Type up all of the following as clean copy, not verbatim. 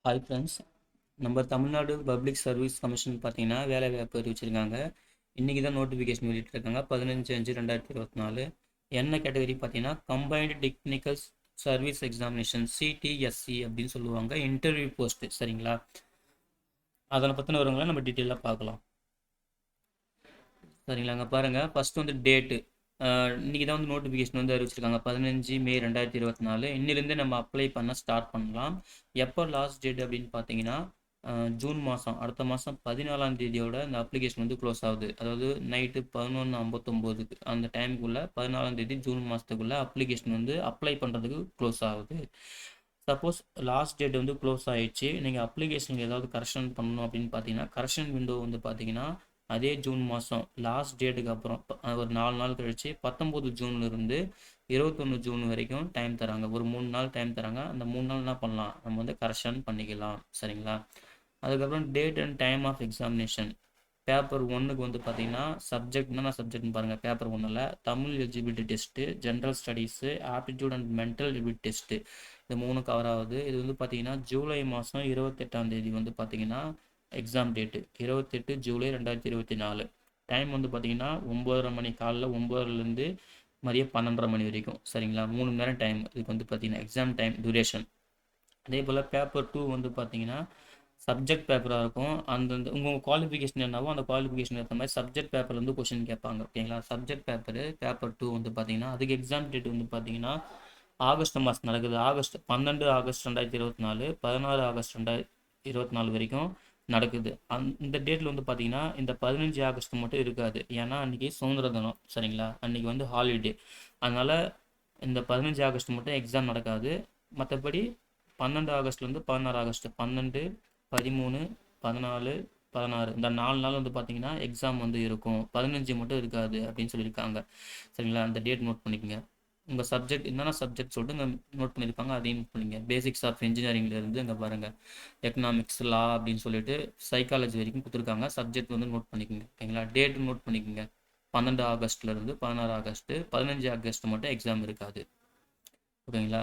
Hi friends. நம்ம Tamil Nadu public service commission பார்த்தீங்கன்னா வேலைவாய்ப்பு அறிவிச்சிருக்காங்க. இன்றைக்கி தான் நோட்டிஃபிகேஷன் வெளியிட்டிருக்காங்க. 15/5/2024. என்ன கேட்டகரி பார்த்தீங்கன்னா combined technical service examination CDSC அப்படின்னு சொல்லுவாங்க. இன்டர்வியூ போஸ்ட்டு, சரிங்களா? அதனை பற்றின விவரங்களை நம்ம டீட்டெயிலாக பார்க்கலாம். சரிங்களாங்க, பாருங்கள். ஃபஸ்ட்டு வந்து டேட்டு. இன்றைக்கி தான் வந்து நோட்டிஃபிகேஷன் வந்து அறிவிச்சிருக்காங்க. 15 மே 2024. இன்னிலேருந்தே நம்ம அப்ளை பண்ண ஸ்டார்ட் பண்ணலாம். எப்போ லாஸ்ட் டேட் அப்படின்னு பார்த்தீங்கன்னா ஜூன் மாதம், அடுத்த மாதம் 14ஆம் தேதியோட இந்த அப்ளிகேஷன் வந்து க்ளோஸ் ஆகுது. அதாவது நைட்டு 11:59 அந்த டைமுக்குள்ளே 14ஆம் தேதி ஜூன் மாதத்துக்குள்ளே அப்ளிகேஷன் வந்து அப்ளை பண்ணுறதுக்கு க்ளோஸ் ஆகுது. சப்போஸ் லாஸ்ட் டேட் வந்து க்ளோஸ் ஆகிடுச்சு, நீங்கள் அப்ளிகேஷன் ஏதாவது கரெக்ஷன் பண்ணணும் அப்படின்னு பார்த்தீங்கன்னா கரெக்ஷன் விண்டோ வந்து பார்த்தீங்கன்னா அதே ஜூன் மாதம் லாஸ்ட் டேட்டுக்கு அப்புறம் ஒரு 4 நாள் கழித்து 19 ஜூன்லேருந்து 21 ஜூன் வரைக்கும் டைம் தராங்க. ஒரு 3 நாள் டைம் தராங்க. அந்த 3 நாள் என்ன பண்ணலாம், நம்ம வந்து கரெக்ஷன் பண்ணிக்கலாம், சரிங்களா? அதுக்கப்புறம் date and time of examination. Paper 1க்கு வந்து பார்த்தீங்கன்னா சப்ஜெக்ட் என்னென்ன சப்ஜெக்ட்னு பாருங்கள். பேப்பர் 1ல் Tamil eligibility test, general studies, aptitude and mental ability test, இது 3 கவர் ஆகுது. இது வந்து பார்த்தீங்கன்னா ஜூலை மாதம் 28ஆம் தேதி வந்து பார்த்தீங்கன்னா எக்ஸாம் டேட்டு 28 ஜூலை 2024. டைம் வந்து பார்த்தீங்கன்னா 9:30 மணி, காலைல 9:00லேருந்து மதியம் 12:30 மணி வரைக்கும், சரிங்களா? 3 மணி நேரம் டைம். இதுக்கு வந்து பார்த்தீங்கன்னா எக்ஸாம் டைம் டியூரேஷன். அதே போல் பேப்பர் 2 வந்து பார்த்தீங்கன்னா சப்ஜெக்ட் பேப்பராக இருக்கும். அந்தந்த உங்கள் குவாலிஃபிகேஷன் என்னவோ அந்த குவாலிஃபிகேஷன் ஏற்ற மாதிரி சப்ஜெக்ட் பேப்பர்லேருந்து கொஷின் கேட்பாங்க, ஓகேங்களா? சப்ஜெக்ட் பேப்பர் 2 வந்து பார்த்தீங்கன்னா அதுக்கு எக்ஸாம் டேட் வந்து பார்த்தீங்கன்னா ஆகஸ்ட் மாதம் நடக்குது. 12 ஆகஸ்ட் 2024, 16 ஆகஸ்ட் 2024 வரைக்கும் நடக்குது. இந்த டேட்டில் வந்து பார்த்தீங்கன்னா இந்த 15 ஆகஸ்ட் மட்டும் இருக்காது. ஏன்னா அன்றைக்கி சுதந்திர தினம், சரிங்களா? அன்றைக்கி வந்து ஹாலிடே. அதனால் இந்த 15 ஆகஸ்ட் மட்டும் எக்ஸாம் நடக்காது. மற்றபடி 12 ஆகஸ்ட்லேருந்து 16 ஆகஸ்ட், 12, 13, 14, 16 இந்த 4 நாள் வந்து பார்த்தீங்கன்னா எக்ஸாம் வந்து இருக்கும். 15 மட்டும் இருக்காது அப்படின்னு சொல்லியிருக்காங்க, சரிங்களா? அந்த டேட் நோட் பண்ணிக்கோங்க. உங்கள் சப்ஜெக்ட் என்னென்ன சப்ஜெக்ட் சொல்லிட்டு இங்கே நோட் பண்ணியிருப்பாங்க, அதையும் நோட் பண்ணிங்க. பேசிக்ஸ் ஆஃப் இன்ஜினியரிங்லேருந்து இங்கே பாருங்கள் எக்கனாமிக்ஸ், லா அப்படின்னு சொல்லிட்டு சைக்காலஜி வரைக்கும் கொடுத்துருக்காங்க. சப்ஜெக்ட் வந்து நோட் பண்ணிக்கோங்க, ஓகேங்களா? டேட்டு நோட் பண்ணிக்கோங்க. 12 ஆகஸ்ட்லேருந்து 16 ஆகஸ்ட்டு, 15 ஆகஸ்ட் மட்டும் எக்ஸாம் இருக்காது, ஓகேங்களா?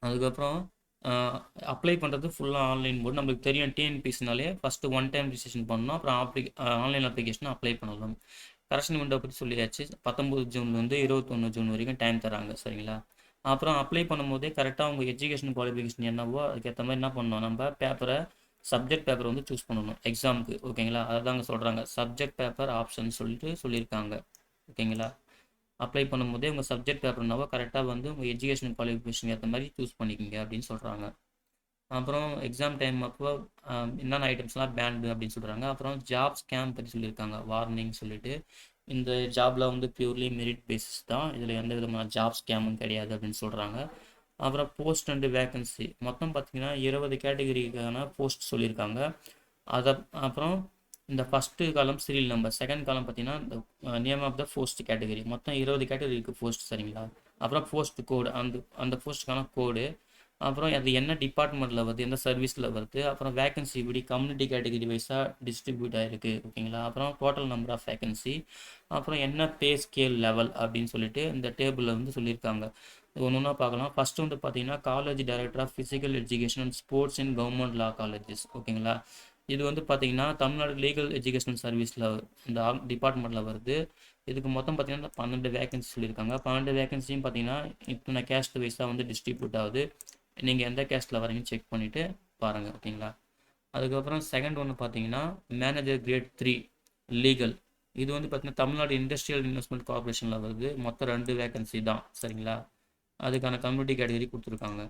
அதுக்கப்புறம் அப்ளை பண்ணுறது ஃபுல்லாக ஆன்லைன் மோட். நம்மளுக்கு தெரியும் டிஎன்பிசினாலே ஃபஸ்ட்டு ஒன் டைம் ரிஜிஸ்ட்ரேஷன் பண்ணணும். அப்புறம் ஆன்லைன் அப்ளிகேஷன் அப்ளை பண்ணலாம். கரெக்ஷன் விண்டோ பற்றி சொல்லியாச்சு. 19 ஜூன்லேருந்து 21 ஜூன் வரைக்கும் டைம் தராங்க, சரிங்களா? அப்புறம் அப்ளை பண்ணும்போதே கரெக்டாக உங்கள் எஜுகேஷன் குவாலிஃபிகேஷன் என்னவோ அதுக்கேற்ற மாதிரி என்ன பண்ணணும், நம்ம சப்ஜெக்ட் பேப்பரை வந்து சூஸ் பண்ணணும் எக்ஸாமுக்கு, ஓகேங்களா? அதுதாங்க சொல்கிறாங்க சப்ஜெக்ட் பேப்பர் ஆப்ஷன் சொல்லிட்டு சொல்லியிருக்காங்க, ஓகேங்களா? அப்ளை பண்ணும்போதே உங்கள் சப்ஜெக்ட் பேப்பர்னாவோ கரெக்டாக வந்து உங்கள் எஜுகேஷன் குவாலிஃபிகேஷன் ஏற்ற மாதிரி சூஸ் பண்ணிக்கோங்க அப்படின்னு சொல்கிறாங்க. அப்புறம் எக்ஸாம் டைம் அப்போ என்னென்ன ஐட்டம்ஸ்லாம் பேண்டு அப்படின்னு சொல்கிறாங்க. அப்புறம் ஜாப் ஸ்கேம் பற்றி சொல்லியிருக்காங்க, வார்னிங் சொல்லிட்டு. இந்த ஜாபில் வந்து பியூர்லி மெரிட் பேசிஸ் தான், இதில் எந்த விதமான ஜாப் ஸ்கேமும் கிடையாது அப்படின்னு சொல்கிறாங்க. அப்புறம் போஸ்ட் அண்டு வேக்கன்சி மொத்தம் பார்த்திங்கன்னா 20 கேட்டகரிக்கான போஸ்ட் சொல்லியிருக்காங்க. அதை அப்புறம் இந்த ஃபஸ்ட்டு காலம் சீரியல் நம்பர், செகண்ட் காலம் பார்த்தீங்கன்னா இந்த name of the post category. மொத்தம் 20 கேட்டகரி இருக்குது போஸ்ட், சரிங்களா? அப்புறம் போஸ்ட் கோடு, அந்த போஸ்ட்டுக்கான கோடு. அப்புறம் அது என்ன டிபார்ட்மெண்ட்டில் வருது, எந்த சர்வீஸில் வருது. அப்புறம் வேகன்சி இப்படி கம்யூனிட்டி கேட்டகரி வைஸாக டிஸ்ட்ரிபியூட் ஆகிருக்கு, ஓகேங்களா? அப்புறம் டோட்டல் நம்பர் ஆஃப் வேகன்சி. அப்புறம் என்ன பே ஸ்கேல் லெவல் அப்படின்னு சொல்லிட்டு இந்த டேபிளில் வந்து சொல்லியிருக்காங்க. ஒன்று ஒன்றா பார்க்கலாம். ஃபஸ்ட்டு வந்து பார்த்தீங்கன்னா college director of physical education and sports in government law colleges, ஓகேங்களா? இது வந்து பார்த்தீங்கன்னா தமிழ்நாடு லீகல் எஜுகேஷனல் சர்வீஸில் இந்த டிபார்ட்மெண்ட்டில் வருது. இதுக்கு மொத்தம் பார்த்தீங்கன்னா 12 வேகன்சி சொல்லியிருக்காங்க. 12 வேகன்சியும் பார்த்தீங்கன்னா இத்தனை கேஸ்ட் வைஸாக வந்து டிஸ்ட்ரிபியூட் ஆகுது. நீங்கள் எந்த கேஸ்ட்டில் வரீங்கன்னு செக் பண்ணிவிட்டு பாருங்கள், ஓகேங்களா? அதுக்கப்புறம் செகண்ட் ஒன்று பார்த்தீங்கன்னா மேனேஜர் கிரேட் 3 லீகல். இது வந்து பார்த்தீங்கன்னா தமிழ்நாடு இண்டஸ்ட்ரியல் இன்வெஸ்ட்மெண்ட் கார்பரேஷனில் வருது. மொத்தம் 2 வேகன்சி தான், சரிங்களா? அதுக்கான கம்யூனிட்டி கேட்டகரி கொடுத்துருக்காங்க.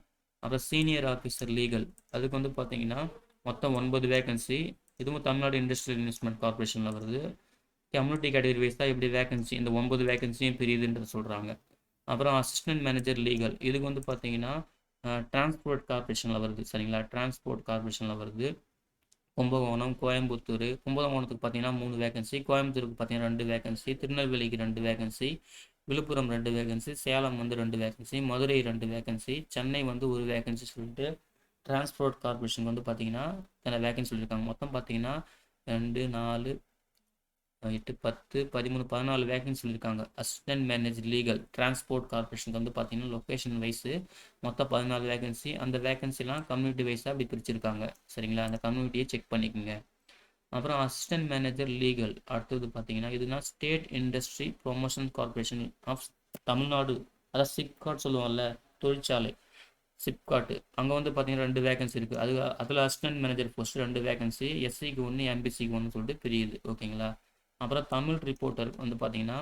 அப்புறம் சீனியர் ஆஃபீஸர் லீகல், அதுக்கு வந்து பார்த்தீங்கன்னா மொத்தம் 9 வேகன்சி. இதுவும் தமிழ்நாடு இண்டஸ்ட்ரியல் இன்வெஸ்ட்மெண்ட் கார்பரேஷனில் வருது. கம்யூனிட்டி கேட்டகரி வைஸ் தான் எப்படி வேகன்சி இந்த 9 வேகன்சியும் பிரியுதுன்றது சொல்கிறாங்க. அப்புறம் அசிஸ்டன்ட் மேனேஜர் லீகல், இதுக்கு வந்து பார்த்தீங்கன்னா டிரான்ஸ்போர்ட் கார்பரேஷனில் வருது, சரிங்களா? டிரான்ஸ்போர்ட் கார்பரேஷனில் வருது. கும்பகோணம், கோயம்புத்தூர். கும்பகோணத்துக்கு பார்த்தீங்கன்னா 3 வேகன்சி, கோயம்புத்தூருக்கு பார்த்தீங்கன்னா 2 வேகன்சி, திருநெல்வேலிக்கு 2 வேகன்சி, விழுப்புரம் 2 வேகன்சி, சேலம் வந்து 2 வேகன்சி, மதுரை 2 வேகன்சி, சென்னை வந்து 1 வேகன்சி சொல்லிட்டு டிரான்ஸ்போர்ட் கார்பரேஷன் வந்து பார்த்தீங்கன்னா இத்தனை வேகன்சி சொல்லியிருக்காங்க. மொத்தம் பார்த்தீங்கன்னா 2, 4, 8, 10, 13, 14 வேகன்சி சொல்லியிருக்காங்க. அசிஸ்டன்ட் மேனேஜர் லீகல் டிரான்ஸ்போர்ட் கார்பரேஷனுக்கு வந்து பார்த்தீங்கன்னா லொக்கேஷன் வைஸு மொத்தம் 14 வேகன்சி. அந்த வேகன்சிலாம் கம்யூனிட்டி வைஸாக அப்படி பிரிச்சிருக்காங்க. சரிங்களா, அந்த கம்யூனிட்டியை செக் பண்ணிக்கோங்க. அப்புறம் அசிஸ்டன்ட் மேனேஜர் லீகல் அடுத்தது பார்த்தீங்கன்னா இதுனா state industry promotion corporation of Tamil Nadu, அதாவது சிப்காட் சொல்லுவோம்ல, தொழிற்சாலை சிப்காட்டு. அங்கே வந்து பார்த்தீங்கன்னா 2 வேகன்சி இருக்குது. அதில் அசிஸ்டன்ட் மேனேஜர் போஸ்ட் 2 வேகன்சி, எஸ்சிக்கு 1, எம்பிசிக்கு 1 சொல்லிட்டு பிரியுது. ஓகேங்களா. அப்புறம் தமிழ் ரிப்போர்ட்டர் வந்து பார்த்தீங்கன்னா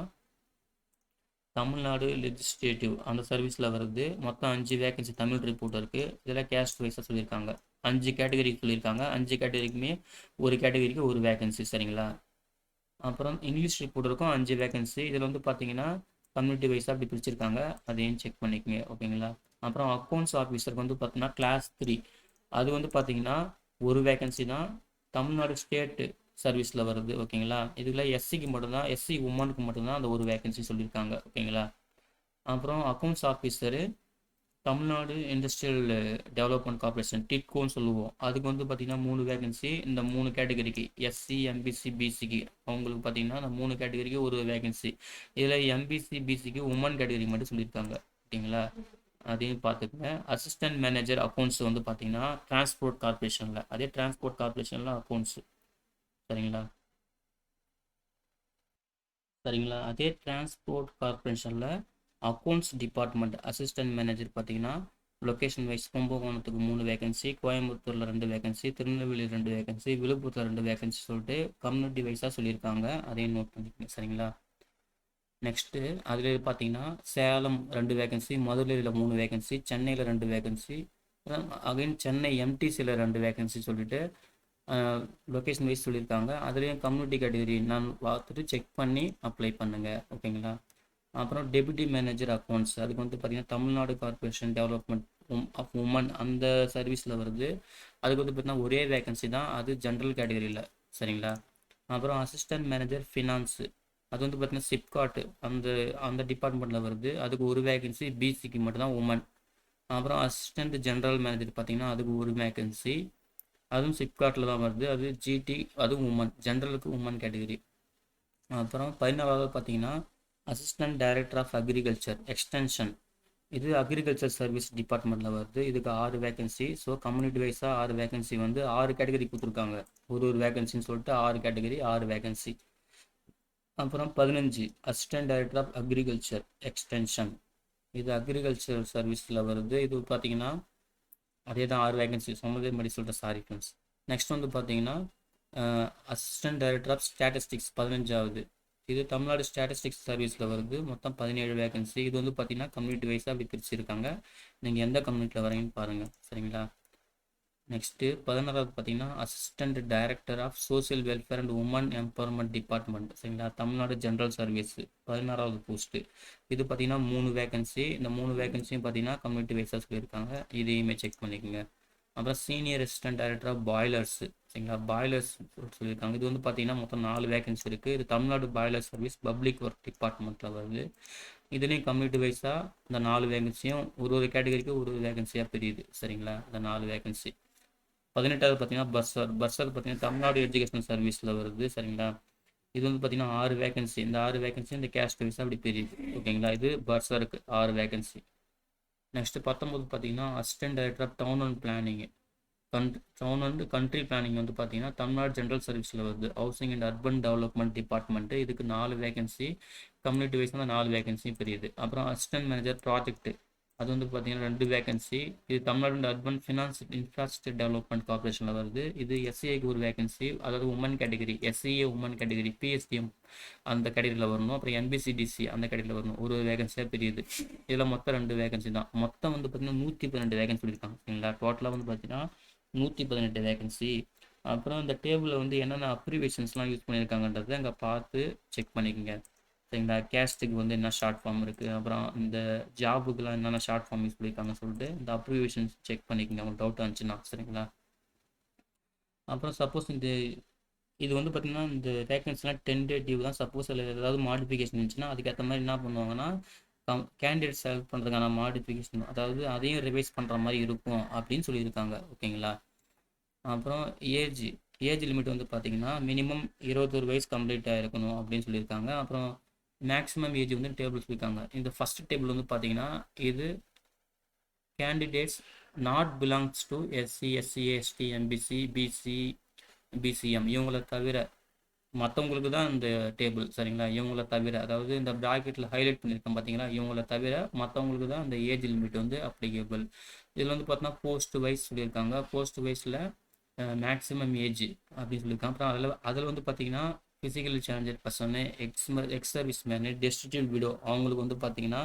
தமிழ்நாடு லெஜிஸ்லேட்டிவ் அந்த சர்வீஸில் வருது. மொத்தம் 5 வேகன்சி தமிழ் ரிப்போர்ட்டருக்கு. இதில் கேஸ்ட் வைஸாக சொல்லியிருக்காங்க. 5 கேட்டகரி சொல்லியிருக்காங்க. 5 கேட்டகரிக்குமே ஒரு கேட்டகரிக்கு ஒரு வேகன்சி. சரிங்களா. அப்புறம் இங்கிலீஷ் ரிப்போர்ட்டருக்கும் 5 வேகன்சி. இதில் வந்து பார்த்தீங்கன்னா கம்யூனிட்டி வைஸாக அப்படி பிரிச்சிருக்காங்க. அதையும் செக் பண்ணிக்கோங்க. ஓகேங்களா. அப்புறம் அக்கௌண்ட்ஸ் ஆஃபீஸருக்கு வந்து பார்த்தீங்கன்னா கிளாஸ் 3 அது வந்து பார்த்தீங்கன்னா ஒரு வேகன்சி தான். தமிழ்நாடு ஸ்டேட்டு சர்வீஸில் வருது. ஓகேங்களா. இதில் எஸ்சிக்கு மட்டும்தான், எஸ்சி உமனுக்கு மட்டும்தான் அந்த ஒரு வேகன்சி சொல்லியிருக்காங்க. ஓகேங்களா. அப்புறம் accounts officer Tamil Nadu industrial development corporation டிட்கோன்னு சொல்லுவோம். அதுக்கு வந்து பார்த்தீங்கன்னா 3 வேகன்சி. இந்த 3 கேட்டகரிக்கு எஸ்சி, எம்பிசி, பிசிக்கு அவங்களுக்கு பார்த்தீங்கன்னா அந்த 3 கேட்டகரிக்கு ஒரு வேகன்சி. இதில் எம்பிசி, பிசிக்கு உமன் கேட்டகரி மட்டும் சொல்லியிருக்காங்க. ஓகேங்களா. அதையும் பார்த்துக்கங்க. அசிஸ்டன்ட் மேனேஜர் அக்கௌண்ட்ஸ் வந்து பார்த்தீங்கன்னா டிரான்ஸ்போர்ட் கார்பரேஷனில், அதே டிரான்ஸ்போர்ட் கார்பரேஷனில் அக்கௌண்ட்ஸு. சரிங்களா. சரிங்களா. அதே டிரான்ஸ்போர்ட் கார்பரேஷனில் அக்கௌண்ட்ஸ் டிபார்ட்மெண்ட் அசிஸ்டன்ட் மேனேஜர் பார்த்தீங்கன்னா லொக்கேஷன் வைஸ் கும்பகோணத்துக்கு 3 வேகன்சி, கோயம்புத்தூரில் 2 வேகன்சி, திருநெல்வேலி 2 வேகன்சி, விழுப்புரத்தில் 2 வேகன்சி சொல்லிட்டு கம்யூனிட்டி வைஸாக சொல்லியிருக்காங்க. அதையும் நோட் பண்ணிக்கோங்க. சரிங்களா. நெக்ஸ்ட்டு அதில் பார்த்தீங்கன்னா சேலம் 2 வேகன்சி, மதுரையில் 3 வேகன்சி, சென்னையில் 2 வேகன்சி, அகைன் சென்னை எம்டிசியில் 2 வேகன்சி சொல்லிட்டு லொக்கேஷன் வைஸ் சொல்லியிருக்காங்க. அதுலேயும் கம்யூனிட்டி கேட்டகரி நான் பார்த்துட்டு செக் பண்ணி அப்ளை பண்ணுங்கள். ஓகேங்களா. அப்புறம் டெபுட்டி மேனேஜர் அக்கௌண்ட்ஸ் அதுக்கு வந்து பார்த்தீங்கன்னா Tamil Nadu corporation development of women அந்த சர்வீஸில் வருது. அதுக்கு வந்து பார்த்தீங்கன்னா ஒரே வேகன்சி தான், அது ஜென்ரல் கேட்டகரியில். சரிங்களா. அப்புறம் அசிஸ்டன்ட் மேனேஜர் ஃபினான்ஸு அது வந்து பார்த்தீங்கன்னா சிப்காட்டு அந்த அந்த டிபார்ட்மெண்ட்டில் வருது. அதுக்கு ஒரு வேகன்சி, பிசிக்கு மட்டும்தான் உமன். அப்புறம் அசிஸ்டன்ட் ஜென்ரல் மேனேஜர் பார்த்தீங்கன்னா அதுக்கு ஒரு வேகன்சி, அதுவும் சிப்காட்டில் தான் வருது. அது ஜிடி, அதுவும் உமன், ஜென்ரலுக்கு உமன் கேட்டகரி. அப்புறம் 14வது பார்த்தீங்கன்னா assistant director of agriculture extension, இது அக்ரிகல்ச்சர் சர்வீஸ் டிபார்ட்மெண்ட்டில் வருது. இதுக்கு 6 வேகன்சி. ஸோ கம்யூனிட்டி வைஸாக 6 வேகன்சி வந்து 6 கேட்டகரி கொடுத்துருக்காங்க. ஒரு வேகன்சின்னு சொல்லிட்டு 6 கேட்டகரி 6 வேகன்சி. அப்புறம் 15 assistant director of agriculture extension, இது அக்ரிகல்ச்சர் சர்வீஸில் வருது. இது பார்த்தீங்கன்னா அதே தான் 6 வேகன்சி சொன்னதே மாதிரி சொல்லிட்டேன். Sorry friends. நெக்ஸ்ட் வந்து பார்த்தீங்கன்னா அசிஸ்டன்ட் டைரக்டர் ஆஃப் ஸ்டாட்டிஸ்டிக்ஸ் 15வது, இது தமிழ்நாடு ஸ்டாட்டிஸ்டிக்ஸ் சர்வீஸில் வருது. மொத்தம் 17 வேகன்சி. இது வந்து பார்த்தீங்கன்னா கம்யூனிட்டி வைஸாக அப்படி பிரிச்சிருக்காங்க. நீங்கள் எந்த கம்யூனிட்டியில் வரீங்கன்னு பாருங்கள். சரிங்களா. நெக்ஸ்ட்டு 16வது பார்த்தீங்கன்னா assistant director of social welfare and women empowerment department. சரிங்களா. தமிழ்நாடு ஜென்ரல் சர்வீஸ் 16வது போஸ்ட்டு. இது பார்த்தீங்கன்னா 3 வேகன்சி. இந்த 3 வேகன்சியும் பார்த்தீங்கன்னா கம்யூனிட்டி வைஸாக சொல்லியிருக்காங்க. இதையுமே செக் பண்ணிக்கோங்க. அப்புறம் senior assistant director of boilers. சரிங்களா. பாய்லர்ஸ் சொல்லியிருக்காங்க. இது வந்து பார்த்தீங்கன்னா மொத்தம் 4 வேகன்சி இருக்குது. இது Tamil Nadu boiler service public work டிபார்ட்மெண்ட்டில் வருது. இதுலேயும் கம்யூனிட்டி வைஸாக இந்த 4 வேகன்சியும் ஒரு கேட்டகரிக்கு ஒரு வேகன்சியாக பிரியுது. சரிங்களா. இந்த 4 வேகன்சி. 18வது பார்த்தீங்கன்னா பர்சர் பார்த்தீங்கன்னா தமிழ்நாடு எஜுகேஷன் சர்வீஸில் வருது. சரிங்களா. இது வந்து பார்த்தீங்கன்னா 6 வேகன்சி. இந்த 6 வேகன்சி இந்த கேஸ்ட் வைஸாக அப்படி பிரியுது. ஓகேங்களா. இது பர்சருக்கு 6 வேகன்சி. நெக்ஸ்ட் 19 பார்த்தீங்கன்னா assistant director of town and planning town and country planning வந்து பார்த்தீங்கன்னா தமிழ்நாடு ஜென்ரல் சர்வீஸில் வருது. Housing and urban development department. இதுக்கு 4 வேகன்சி. கம்யூனிட்டி வைஸ் தான் 4 வேகன்சியும் பெரியுது. அப்புறம் அசிஸ்டன்ட் மேனேஜர் ப்ராஜெக்ட் அது வந்து பார்த்தீங்கன்னா 2 வேகன்சி. இது Tamil Nadu urban finance infrastructure development கார்பரேஷனில் வருது. இது எஸ்சிஐக்கு ஒரு வேகன்சி, அதாவது women category, SCA women category, PSTM அந்த கேட்டகரியில் வரணும். அப்புறம் என்பிசிடிசி அந்த கேட்டகரியில் வரணும். ஒரு வேகன்சியாக பெரியுது. இதில் மொத்தம் 2 வேகன்சி தான். மொத்தம் வந்து பார்த்தீங்கன்னா 112 வேகன்சி சொல்லியிருக்காங்க. சரிங்களா. டோட்டலாக வந்து பார்த்தீங்கன்னா 118 வேகன்சி. அப்புறம் இந்த டேபிளில் வந்து என்னென்ன அப்ரிவேஷன்ஸ்லாம் யூஸ் பண்ணியிருக்காங்கன்றதை அங்கே பார்த்து செக் பண்ணிக்கோங்க. சரிங்களா. கேஸ்ட்டுக்கு வந்து என்ன ஷார்ட் ஃபார்ம் இருக்குது, அப்புறம் இந்த ஜாபுக்கெலாம் என்னென்ன ஷார்ட் ஃபார்ம் யூஸ் பண்ணியிருக்காங்கன்னு சொல்லிட்டு இந்த அப்ரிவேஷன்ஸ் செக் பண்ணிக்கோங்க உங்களுக்கு டவுட் இருந்துச்சுன்னா. சரிங்களா. அப்புறம் சப்போஸ் இது வந்து பார்த்திங்கன்னா இந்த வேகன்சிலாம் டென்டேட்டிவ் தான். சப்போஸ் அதில் ஏதாவது மாடிஃபிகேஷன் இருந்துச்சுன்னா அதுக்கேற்ற மாதிரி என்ன பண்ணுவாங்கன்னா கேண்டிடேட் செலக்ட் பண்ணுறதுக்கான மாடிஃபிகேஷன், அதாவது அதையும் ரிவைஸ் பண்ணுற மாதிரி இருக்கும் அப்படின்னு சொல்லியிருக்காங்க. ஓகேங்களா. அப்புறம் ஏஜ் ஏஜ் லிமிட் வந்து பார்த்தீங்கன்னா மினிமம் 21 வயசு கம்ப்ளீட் ஆகிருக்கணும் அப்படின்னு சொல்லியிருக்காங்க. அப்புறம் மேக்ஸிமம் ஏஜ் வந்து டேபிள் சொல்லியிருக்காங்க. இந்த ஃபர்ஸ்ட் டேபிள் வந்து பார்த்தீங்கன்னா இது candidates not belongs to SC, SC, ST, MBC, BC, BCM இவங்கள தவிர மற்றவங்களுக்கு தான் இந்த டேபிள் சரிங்களா. இவங்கள தவிர அதாவது இந்த ப்ராக்கெட்டில் ஹைலைட் பண்ணியிருக்கேன் பார்த்தீங்களா, இவங்கள தவிர மற்றவங்களுக்கு தான் இந்த ஏஜ் லிமிட் வந்து அப்ளிகேபிள். இதில் வந்து பார்த்தீங்கன்னா போஸ்ட் வைஸ் சொல்லியிருக்காங்க. போஸ்ட் வைஸில் மேக்ஸிமம் ஏஜ் அப்படின்னு சொல்லியிருக்காங்க. அப்புறம் அதில் வந்து பார்த்தீங்கன்னா physically challenger person, ex service man, destitute widow அவங்களுக்கு வந்து பார்த்தீங்கன்னா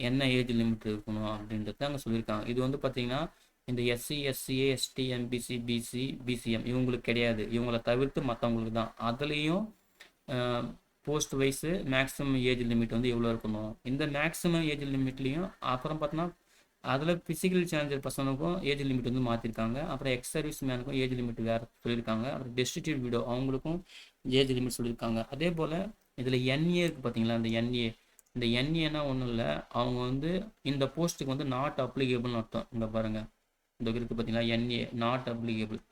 என்ன ஏஜ் லிமிட் இருக்கணும் அப்படின்றது அங்கே சொல்லியிருக்காங்க. இது வந்து பார்த்தீங்கன்னா இந்த SC, SCA, ST, MBC, BC, BCM இவங்களுக்கு கிடையாது. இவங்களை தவிர்த்து மற்றவங்களுக்கு தான். அதுலேயும் post wise maximum age limit வந்து எவ்வளோ இருக்கணும். இந்த மேக்ஸிமம் ஏஜ் லிமிட்லேயும் அப்புறம் பார்த்தோன்னா அதில் ஃபிசிக்கல் சேலஞ்சர் பர்சனுக்கும் ஏஜ் லிமிட் வந்து மாற்றிருக்காங்க. அப்புறம் எக்ஸ் சர்வீஸ் மேனுக்கும் ஏஜ் லிமிட் வேறு சொல்லியிருக்காங்க. அப்புறம் டெஸ்டிடியூட் விடோ அவங்களுக்கும் ஏஜ் லிமிட் சொல்லியிருக்காங்க. அதே போல் இதில் என்ஏ இருக்குது பார்த்தீங்களா, இந்த என்ஏ, இந்த என்ஏனா ஒன்றும் இல்லை, அவங்க வந்து இந்த போஸ்ட்டுக்கு வந்து நாட் அப்ளிகேபிள்னு அர்த்தம். இங்கே பாருங்கள், இந்த இருக்குது பார்த்தீங்களா, என்ஏ நாட் அப்ளிகேபிள்.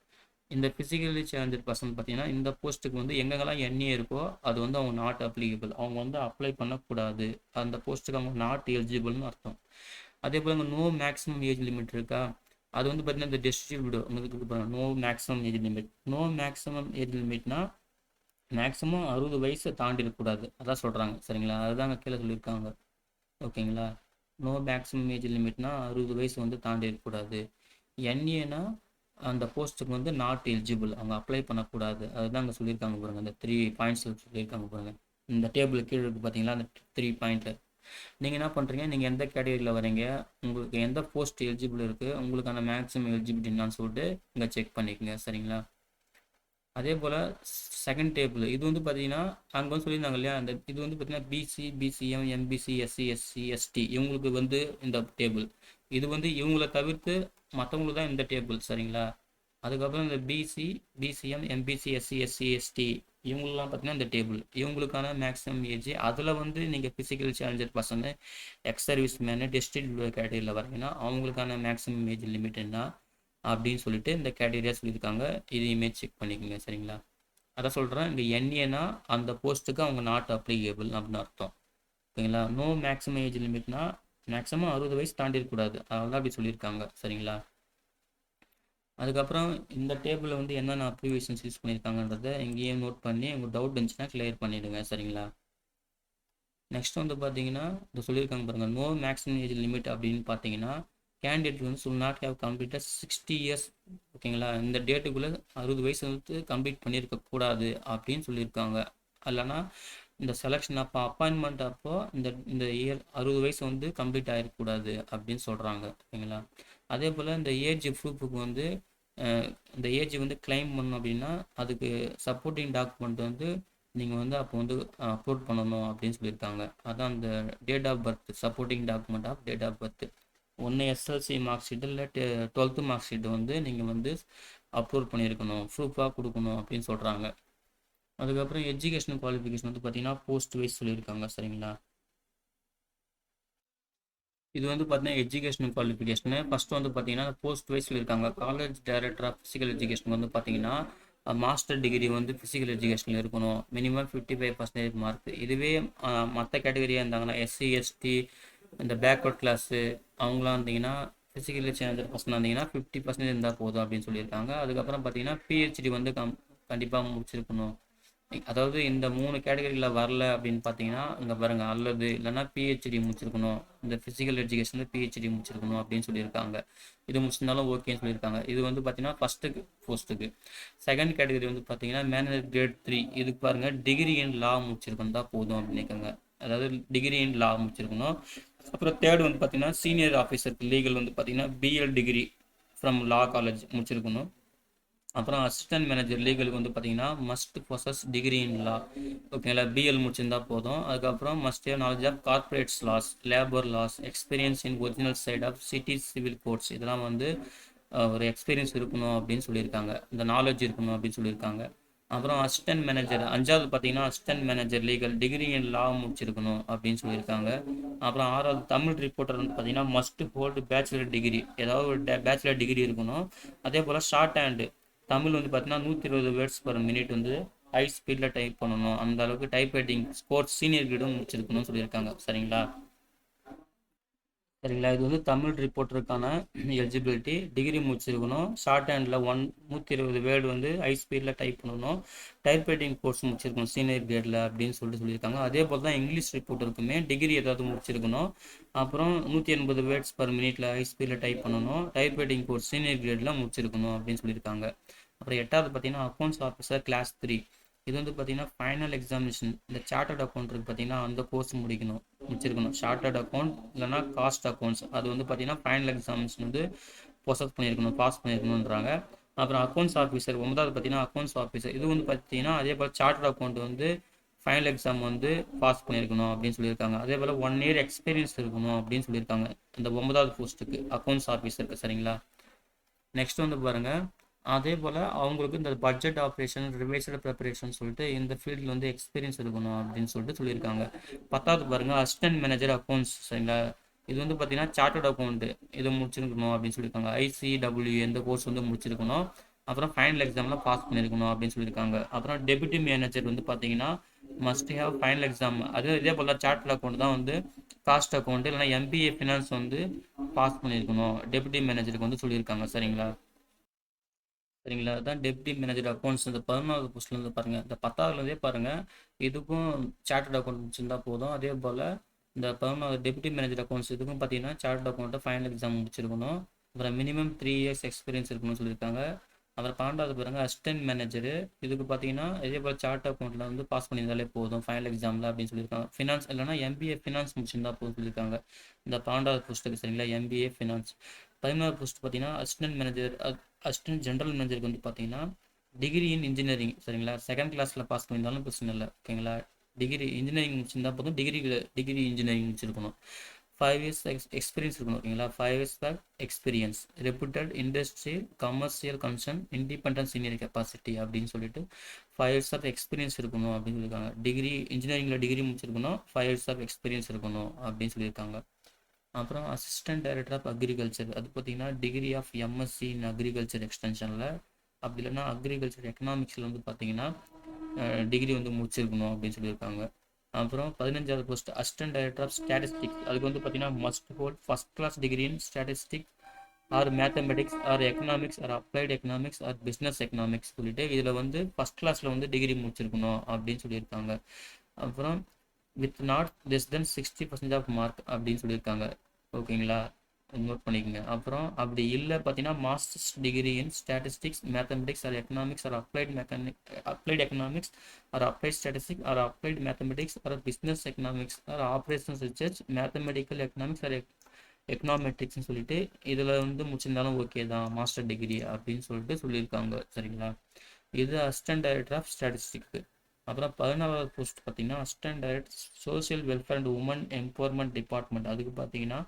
இந்த ஃபிசிக்கலி சேலஞ்சர் பர்சன் பார்த்தீங்கன்னா இந்த போஸ்ட்டுக்கு வந்து எங்கெங்கெல்லாம் என்ஏ இருக்கோ அது வந்து அவங்க நாட் அப்ளிகேபிள், அவங்க வந்து அப்ளை பண்ணக்கூடாது, அந்த போஸ்ட்டுக்கு அவங்க நாட் எலிஜிபிள்னு அர்த்தம். அதே போல் இங்கே நோ மேக்ஸிமம் ஏஜ் லிமிட் இருக்கா, அது வந்து பார்த்தீங்கன்னா இந்த டெஸ்டிடியூட் விடோ உங்களுக்கு no maximum age limit. No maximum age லிமிட்னா மேக்ஸிமம் 60 வயசை தாண்டி இருக்கக்கூடாது, அதான் சொல்கிறாங்க சரிங்களா. அதுதான் கீழே சொல்லியிருக்காங்க ஓகேங்களா. நோ மேக்ஸிமம் ஏஜ் லிமிட்னா 60 வயசு வந்து தாண்டி இருக்கக்கூடாது. என்ஏனா அந்த போஸ்ட்டுக்கு வந்து நாட் எலிஜிபிள், அவங்க அப்ளை பண்ணக்கூடாது, அதுதான் அங்கே சொல்லியிருக்காங்க பாருங்கள். அந்த 3 பாயிண்ட்ஸ் சொல்லியிருக்காங்க பாருங்கள். இந்த டேபிள் கீழே இருக்குது பார்த்தீங்களா, அந்த 3 பாயிண்ட்டு. நீங்கள் என்ன பண்ணுறீங்க, நீங்கள் எந்த கேட்டகரியில் வரீங்க, உங்களுக்கு எந்த போஸ்ட் எலிஜிபிள் இருக்குது, உங்களுக்கான மேக்ஸிமம் எலிஜிபிலிட்டி என்னான்னு சொல்லிட்டு இங்கே செக் பண்ணிக்கோங்க சரிங்களா. அதே போல் செகண்ட் டேபிள் இது வந்து பார்த்தீங்கன்னா அங்கே வந்து சொல்லியிருந்தாங்க இல்லையா, அந்த இது வந்து பார்த்தீங்கன்னா BC, BCM, MBC, SC, SC, ST இவங்களுக்கு வந்து இந்த டேபிள். இது வந்து இவங்கள தவிர்த்து மற்றவங்களுக்கு தான் இந்த டேபிள் சரிங்களா. அதுக்கப்புறம் இந்த BC, BCM, MBC, SC, SC, ST இவங்களெலாம் பார்த்தீங்கன்னா இந்த டேபிள், இவங்களுக்கான மேக்ஸிமம் ஏஜ். அதில் வந்து நீங்கள் physical challenger person, ex service man, destitute கேட்டகரியில் வரீங்கன்னா அவங்களுக்கான மேக்ஸிமம் ஏஜ் லிமிட் என்ன அப்படின்னு சொல்லிட்டு இந்த கேட்டகரியாக சொல்லியிருக்காங்க. இதையுமே செக் பண்ணிக்கோங்க சரிங்களா. அதை சொல்கிறேன், இங்கே என்ஏனா அந்த போஸ்ட்டுக்கு அவங்க நாட் அப்ளிகேபிள் அப்படின்னு அர்த்தம் ஓகேங்களா. நோ மேக்ஸிமம் ஏஜ் லிமிட்னா மேக்ஸிமம் 60 வயசு தாண்டி இருக்கக்கூடாது, அதனால தான் அப்படி சொல்லியிருக்காங்க சரிங்களா. அதுக்கப்புறம் இந்த டேபிளில் வந்து என்னென்ன அப்ளிகேஷன்ஸ் யூஸ் பண்ணியிருக்காங்கன்றதை இங்கேயும் நோட் பண்ணி உங்கள் டவுட் இருந்துச்சுன்னா கிளியர் பண்ணிவிடுங்க சரிங்களா. நெக்ஸ்ட் வந்து பார்த்தீங்கன்னா இந்த சொல்லியிருக்காங்க பாருங்கள், நோ மேக்ஸிமம் ஏஜ் லிமிட் அப்படின்னு பார்த்தீங்கன்னா கேண்டிடேட் வந்து சுல் நாட் ஹேவ் கம்ப்ளீட்டட் 60 இயர்ஸ் ஓகேங்களா. இந்த டேட்டுக்குள்ளே 60 வயசு வந்து கம்ப்ளீட் பண்ணியிருக்கக்கூடாது அப்படின்னு சொல்லியிருக்காங்க. இல்லைனா இந்த செலெக்ஷன் அப்போ அப்பாயின்மெண்ட் அப்போ இந்த இந்த இயர் 60 வயசு வந்து கம்ப்ளீட் ஆகிருக்கக்கூடாது அப்படின்னு சொல்கிறாங்க ஓகேங்களா. அதே போல் இந்த ஏஜ் ப்ரூஃபுக்கு வந்து இந்த ஏஜ் வந்து கிளைம் பண்ணணும் அப்படின்னா அதுக்கு சப்போர்ட்டிங் டாக்குமெண்ட் வந்து நீங்கள் வந்து அப்போ வந்து அப்லோட் பண்ணணும் அப்படின்னு சொல்லியிருக்காங்க. அதான் அந்த date of birth, supporting document of date of birth. ஒன்று எஸ்எல்சி மார்க் ஷீட்டு இல்லை 12th மார்க் ஷீட்டு வந்து நீங்கள் வந்து அப்லோட் பண்ணியிருக்கணும், ப்ரூஃபாக கொடுக்கணும் அப்படின்னு சொல்கிறாங்க. அதுக்கப்புறம் எஜுகேஷனல் குவாலிஃபிகேஷன் வந்து பார்த்தீங்கன்னா போஸ்ட் வைஸ் சொல்லியிருக்காங்க சரிங்களா. இது வந்து பார்த்தீங்கன்னா எஜுகேஷனல் குவாலிஃபிகேஷனு ஃபஸ்ட்டு வந்து பார்த்தீங்கன்னா போஸ்ட் வைஸ் சொல்லியிருக்காங்க. College director of physical education வந்து பார்த்தீங்கன்னா மாஸ்டர் டிகிரி வந்து ஃபிசிக்கல் எஜுகேஷனில் இருக்கணும், மினிமம் 55% மார்க். இதுவே மற்ற கேட்டகரியாக இருந்தாங்கன்னா எஸ்சி, எஸ்டி, இந்த பேக்வர்ட் கிளாஸு அவங்களாம் இருந்தீங்கன்னா ஃபிசிக்கலி சேலஞ்சர் பர்சனாக இருந்தீங்கன்னா 50% இருந்தால் போதும் அப்படின்னு சொல்லியிருக்காங்க. அதுக்கப்புறம் பார்த்தீங்கன்னா பிஹெச்டி வந்து கண்டிப்பாக முடிச்சிருக்கணும். அதாவது இந்த 3 கேட்டகரியில் வரல அப்படின்னு பார்த்தீங்கன்னா இங்கே பாருங்கள், அல்லது இல்லைன்னா பிஹெச்டி முடிச்சிருக்கணும், இந்த ஃபிசிக்கல் எஜுகேஷனில் பிஹெச்டி முடிச்சிருக்கணும் அப்படின்னு சொல்லியிருக்காங்க. இது முடிச்சிருந்தாலும் ஓகேன்னு சொல்லியிருக்காங்க. இது வந்து பார்த்தீங்கன்னா ஃபஸ்ட்டுக்கு போஸ்ட்டுக்கு. செகண்ட் கேட்டகரி வந்து பார்த்தீங்கன்னா மேனேஜர் கிரேட் 3, இதுக்கு பாருங்கள் டிகிரி இன் லா முடிச்சிருக்கணும் தான் போதும் அப்படின்னுக்காங்க, அதாவது டிகிரி இன் லா முடிச்சிருக்கணும். அப்புறம் தேர்ட் வந்து பார்த்தீங்கன்னா சீனியர் ஆஃபீஸருக்கு லீகல் வந்து பார்த்தீங்கன்னா BL degree from law college முடிச்சிருக்கணும். அப்புறம் அசிஸ்டன்ட் மேனேஜர் லீகலுக்கு வந்து பார்த்தீங்கன்னா must possess degree in law ஓகேங்களா, பிஎல் முடிச்சிருந்தா போதும். அதுக்கப்புறம் must have knowledge of corporates laws, labour laws, experience in original side of city civil courts, இதெல்லாம் வந்து ஒரு எக்ஸ்பீரியன்ஸ் இருக்கணும் அப்படின்னு சொல்லியிருக்காங்க, இந்த நாலேஜ் இருக்கணும் அப்படின்னு சொல்லியிருக்காங்க. அப்புறம் அசிஸ்டன்ட் மேனேஜர் 5வது பார்த்தீங்கன்னா assistant manager legal degree in law முடிச்சிருக்கணும் அப்படின்னு சொல்லியிருக்காங்க. அப்புறம் 6வது தமிழ் ரிப்போர்ட்டர் வந்து பார்த்தீங்கன்னா மஸ்ட் ஹோல்டு பேச்சுலர் டிகிரி, ஏதாவது ஒரு பேச்சுலர் டிகிரி இருக்கணும். அதே போல் ஷார்ட் ஹேண்டு தமிழ் வந்து பார்த்தீங்கன்னா 120 வேர்ட்ஸ் பர் மினிட் வந்து ஹை ஸ்பீடில் டைப் பண்ணணும். அந்த அளவுக்கு டைப் ரைட்டிங் ஸ்போர்ட்ஸ் சீனியர் கிரேடும் முடிச்சிருக்கணும்னு சொல்லியிருக்காங்க. சரிங்களா? சரிங்களா? இது வந்து தமிழ் ரிப்போர்ட்டருக்கான எலிஜிபிலிட்டி. டிகிரி முடிச்சிருக்கணும். ஷார்ட் ஹேண்டில் 120 வேர்டு வந்து ஹை ஸ்பீடில் டைப் பண்ணணும். டைப் ரைட்டிங் கோர்ஸ் முடிச்சிருக்கணும் சீனியர் கிரேடில் அப்படின்னு சொல்லியிருக்காங்க. அதே போல் தான் இங்கிலீஷ் ரிப்போர்ட்டருக்குமே டிகிரி ஏதாவது முடிச்சிருக்கணும். அப்புறம் 180 வேர்ட்ஸ் பர் மினிட்ல ஹை ஸ்பீடில் டைப் பண்ணணும். டைப் ரைட்டிங் கோர்ஸ் சீனியர் கிரேடில் முடிச்சிருக்கணும் அப்படின்னு சொல்லியிருக்காங்க. அப்புறம் எட்டாவது பார்த்தீங்கன்னா அக்கௌண்ட்ஸ் ஆஃபீஸர் கிளாஸ் 3. இது வந்து பார்த்தீங்கன்னா ஃபைனல் எக்ஸாமினேஷன். இந்த சார்ட்டர்ட் அக்கௌண்ட் இருக்கு பார்த்தீங்கன்னா அந்த கோர்ஸ் முடிச்சிருக்கணும். சார்ட்டர்ட் அக்கௌண்ட் இல்லைனா காஸ்ட் அக்கௌண்ட்ஸ் அது வந்து பார்த்தீங்கன்னா ஃபைனல் எக்ஸாமினேஷன் வந்து ப்ரொசஸ் பண்ணியிருக்கணும், பாஸ் பண்ணியிருக்கணுன்றாங்க. அப்புறம் அக்கௌண்ட்ஸ் ஆஃபீஸர் 9வது பார்த்தீங்கன்னா அக்கௌண்ட்ஸ் ஆஃபீஸர் இது வந்து பார்த்தீங்கன்னா அதே போல் சார்ட்டர்ட் அக்கௌண்ட் வந்து ஃபைனல் எக்ஸாம் வந்து பாஸ் பண்ணியிருக்கணும் அப்படின்னு சொல்லியிருக்காங்க. அதே போல் 1 இயர் எக்ஸ்பீரியன்ஸ் இருக்கணும் அப்படின்னு சொல்லியிருக்காங்க இந்த 9வது போஸ்ட்டுக்கு அக்கௌண்ட்ஸ் ஆஃபீஸருக்கு. சரிங்களா? நெக்ஸ்ட் வந்து பாருங்கள், அதே போல் அவங்களுக்கு இந்த பட்ஜெட் ஆப்ரேஷன் ரிவைசல் ப்ரிப்பரேஷன் சொல்லிட்டு இந்த ஃபீல்டில் வந்து எக்ஸ்பீரியன்ஸ் இருக்கணும் அப்படின்னு சொல்லிட்டு சொல்லியிருக்காங்க. 10வது பாருங்கள் அசிஸ்டன்ட் மேனேஜர் அக்கௌண்ட்ஸ். சரிங்களா? இது வந்து பார்த்தீங்கன்னா சார்ட்டர்ட் அக்கௌண்ட் இது முடிச்சிருக்கணும் அப்படின்னு சொல்லியிருக்காங்க. ICW இந்த கோர்ஸ் வந்து முடிச்சிருக்கணும். அப்புறம் ஃபைனல் எக்ஸாமில் பாஸ் பண்ணியிருக்கணும் அப்படின்னு சொல்லியிருக்காங்க. அப்புறம் டெபுட்டி மேனேஜர் வந்து பார்த்தீங்கன்னா மஸ்ட் ஹேவ் ஃபைனல் எக்ஸாம். அது இதே போல் சார்ட்டர்ட் அக்கௌண்ட் தான் வந்து காஸ்ட் அக்கௌண்ட் இல்லைனா MBA ஃபினான்ஸ் வந்து பாஸ் பண்ணியிருக்கணும் டெபுட்டி மேனேஜருக்கு வந்து சொல்லியிருக்காங்க. சரிங்களா? சரிங்களா? அதான் டெப்டி மேனேஜர் அக்கௌண்ட்ஸ் இந்த 11வது போஸ்ட்லேருந்து பாருங்கள். இந்த 10வதுலேருந்தே பாருங்கள், இதுக்கும் சார்ட்டர்ட் அக்கௌண்ட் முடிச்சிருந்தா போதும். அதே போல் இந்த 11வது டெப்டி மேனேஜர் அக்கௌண்ட்ஸ் இதுக்கும் பார்த்தீங்கன்னா சார்ட்டர்ட் அக்கௌண்ட்டை ஃபைனல் எக்ஸாம் முடிச்சிருக்கணும். அப்புறம் மினிமம் 3 இயர்ஸ் எக்ஸ்பீரியன்ஸ் இருக்கணும்னு சொல்லியிருக்காங்க. அப்புறம் 12வது பாருங்கள் அசிஸ்டன்ட் மேனேஜரு இதுக்கு பார்த்தீங்கன்னா இதே போல் சார்ட் அக்கௌண்ட்டில் வந்து பாஸ் பண்ணியிருந்தாலே போதும் ஃபைனல் எக்ஸாமில் அப்படின்னு சொல்லியிருக்காங்க. ஃபினான்ஸ் இல்லைனா MBA ஃபினான்ஸ் முடிச்சிருந்தா போதும் சொல்லியிருக்காங்க இந்த 12வது போஸ்ட்டுக்கு. சரிங்களா? MBA finance. 11வது போஸ்ட் பார்த்தீங்கன்னா அசிஸ்டன்ட் மேனேஜர் அசிஸ்டன்ட் ஜென்ரல் மேனேஜருக்கு வந்து பார்த்தீங்கன்னா டிகிரி இன் இன்ஜினியரிங். சரிங்களா? செகண்ட் கிளாஸில் பாஸ் பண்ணியிருந்தாலும் பிரச்சனை இல்லை. ஓகேங்களா? டிகிரி இன்ஜினியரிங் முடிச்சிருந்தா போதும். டிகிரி இன்ஜினியரிங் முடிச்சிருக்கணும். 5 இயர்ஸ் எக்ஸ்பீரியன்ஸ் இருக்கணும். ஓகேங்களா? 5 years back experience reputed industry commercial concern independent senior capacity அப்படின்னு சொல்லிட்டு 5 இயர்ஸ் ஆஃப் எக்ஸ்பீரியன்ஸ் இருக்கணும் அப்படின்னு சொல்லியிருக்காங்க. டிகிரி இன்ஜினியரிங்கில் டிகிரி முடிச்சிருக்கணும். 5 இயர்ஸ் ஆஃப் எக்ஸ்பீரியன்ஸ் இருக்கணும் அப்படின்னு சொல்லியிருக்காங்க. அப்புறம் அசிஸ்டன்ட் டைரக்டர் ஆஃப் அக்ரிகல்ச்சர் அது பார்த்தீங்கன்னா degree of MSc in agriculture எக்ஸ்டென்ஷனில் அப்படி இல்லைன்னா அக்ரிகல்ச்சர் எக்கனாமிக்ஸில் வந்து பார்த்தீங்கன்னா டிகிரி வந்து முடிச்சிருக்கணும் அப்படின்னு சொல்லியிருக்காங்க. அப்புறம் 15வது post assistant director of statistics அதுக்கு வந்து பார்த்தீங்கன்னா must hold first class degree in statistics or mathematics or economics or applied economics or business economics சொல்லிட்டு இதில் வந்து ஃபஸ்ட் கிளாஸில் வந்து டிகிரி முடிச்சிருக்கணும் அப்படின்னு சொல்லியிருக்காங்க. அப்புறம் with not less than 60% of mark அப்படின்னு சொல்லியிருக்காங்க. ஓகேங்களா? நோட் பண்ணிக்கோங்க. அப்புறம் அப்படி இல்லை பார்த்தீங்கன்னா masters degree in statistics mathematics or economics or applied economics or applied statistics or applied mathematics or business economics or operations research mathematical economics or எக்கனாமெட்ரிக்ஸ்னு சொல்லிட்டு இதில் வந்து முடிச்சிருந்தாலும் ஓகே தான் மாஸ்டர் டிகிரி அப்படின்னு சொல்லிட்டு சொல்லியிருக்காங்க. சரிங்களா? இது அசிஸ்டன்ட் டைரக்டர் ஆஃப் ஸ்டாட்டிஸ்டிக்ஸ். அப்புறம் 14வது போஸ்ட் பார்த்தீங்கன்னா assistant director social welfare and women empowerment department அதுக்கு பார்த்தீங்கன்னா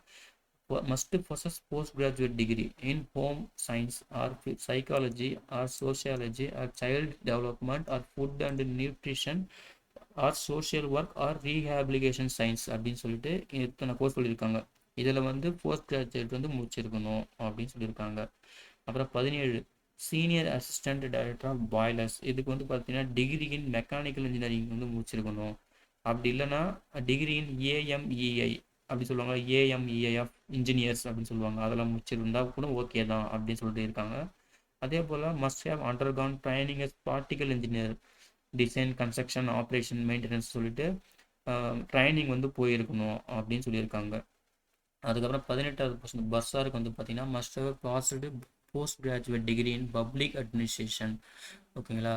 must possess postgraduate degree in home science or psychology or sociology or child development or food and nutrition or social work or rehabilitation science அப்படின்னு சொல்லிட்டு இத்தனை course சொல்லியிருக்காங்க. இதில் வந்து post graduate வந்து முடிச்சிருக்கணும் அப்படின்னு சொல்லியிருக்காங்க. அப்புறம் 17 senior assistant director of boilers இதுக்கு வந்து பார்த்தீங்கன்னா டிகிரி இன் மெக்கானிக்கல் இன்ஜினியரிங் வந்து முடிச்சிருக்கணும். அப்படி இல்லைன்னா டிகிரி இன் AMEI அப்படி சொல்லுவாங்க. AMEI ஆஃப் இன்ஜினியர்ஸ் அப்படின்னு சொல்லுவாங்க. அதெல்லாம் முடிச்சிருந்தா கூட ஓகே தான் அப்படின்னு சொல்லிட்டு இருக்காங்க. அதே போல் must have undergone training as practical engineer design construction operation maintenance சொல்லிட்டு ட்ரைனிங் வந்து போயிருக்கணும் அப்படின்னு சொல்லியிருக்காங்க. அதுக்கப்புறம் 18வது போஸ்ட் பஸ்ஸாருக்கு வந்து பார்த்தீங்கன்னா must have passed post graduate degree in public administration. ஓகேங்களா?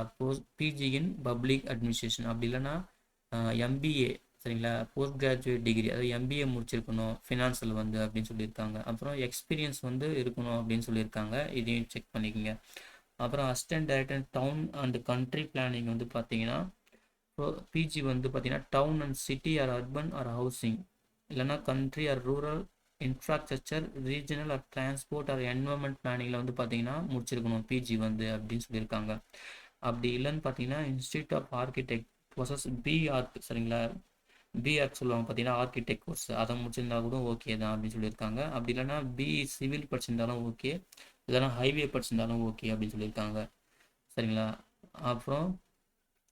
PG இன் பப்ளிக் அட்மினிஸ்ட்ரேஷன் அப்படி இல்லைன்னா MBA. சரிங்களா? போஸ்ட் கிராஜுவேட் டிகிரி அதாவது MBA முடிச்சிருக்கணும் ஃபினான்ஸில் வந்து அப்படின்னு சொல்லியிருக்காங்க. அப்புறம் எக்ஸ்பீரியன்ஸ் வந்து இருக்கணும் அப்படின்னு சொல்லியிருக்காங்க. இதையும் செக் பண்ணிக்கோங்க. அப்புறம் assistant director town and country planning வந்து பார்த்தீங்கன்னா PG வந்து பார்த்தீங்கன்னா town and city or urban or housing இல்லைன்னா country or rural infrastructure regional or transport or environment பிளானிங்கில் வந்து பார்த்தீங்கன்னா முடிச்சிருக்கணும் PG வந்து அப்படின்னு சொல்லியிருக்காங்க. அப்படி இல்லைன்னு பார்த்தீங்கன்னா institute of architect process BArch. சரிங்களா? BArch சொல்லுவாங்க பார்த்தீங்கன்னா ஆர்கிடெக்ட் கோர்ஸ் அதை முடிச்சிருந்தா கூட ஓகே தான் அப்படின்னு சொல்லியிருக்காங்க. அப்படி இல்லைன்னா BE சிவில் படிச்சிருந்தாலும் ஓகே இல்லைன்னா ஹைவே படிச்சிருந்தாலும் ஓகே அப்படின்னு சொல்லியிருக்காங்க. சரிங்களா. அப்புறம்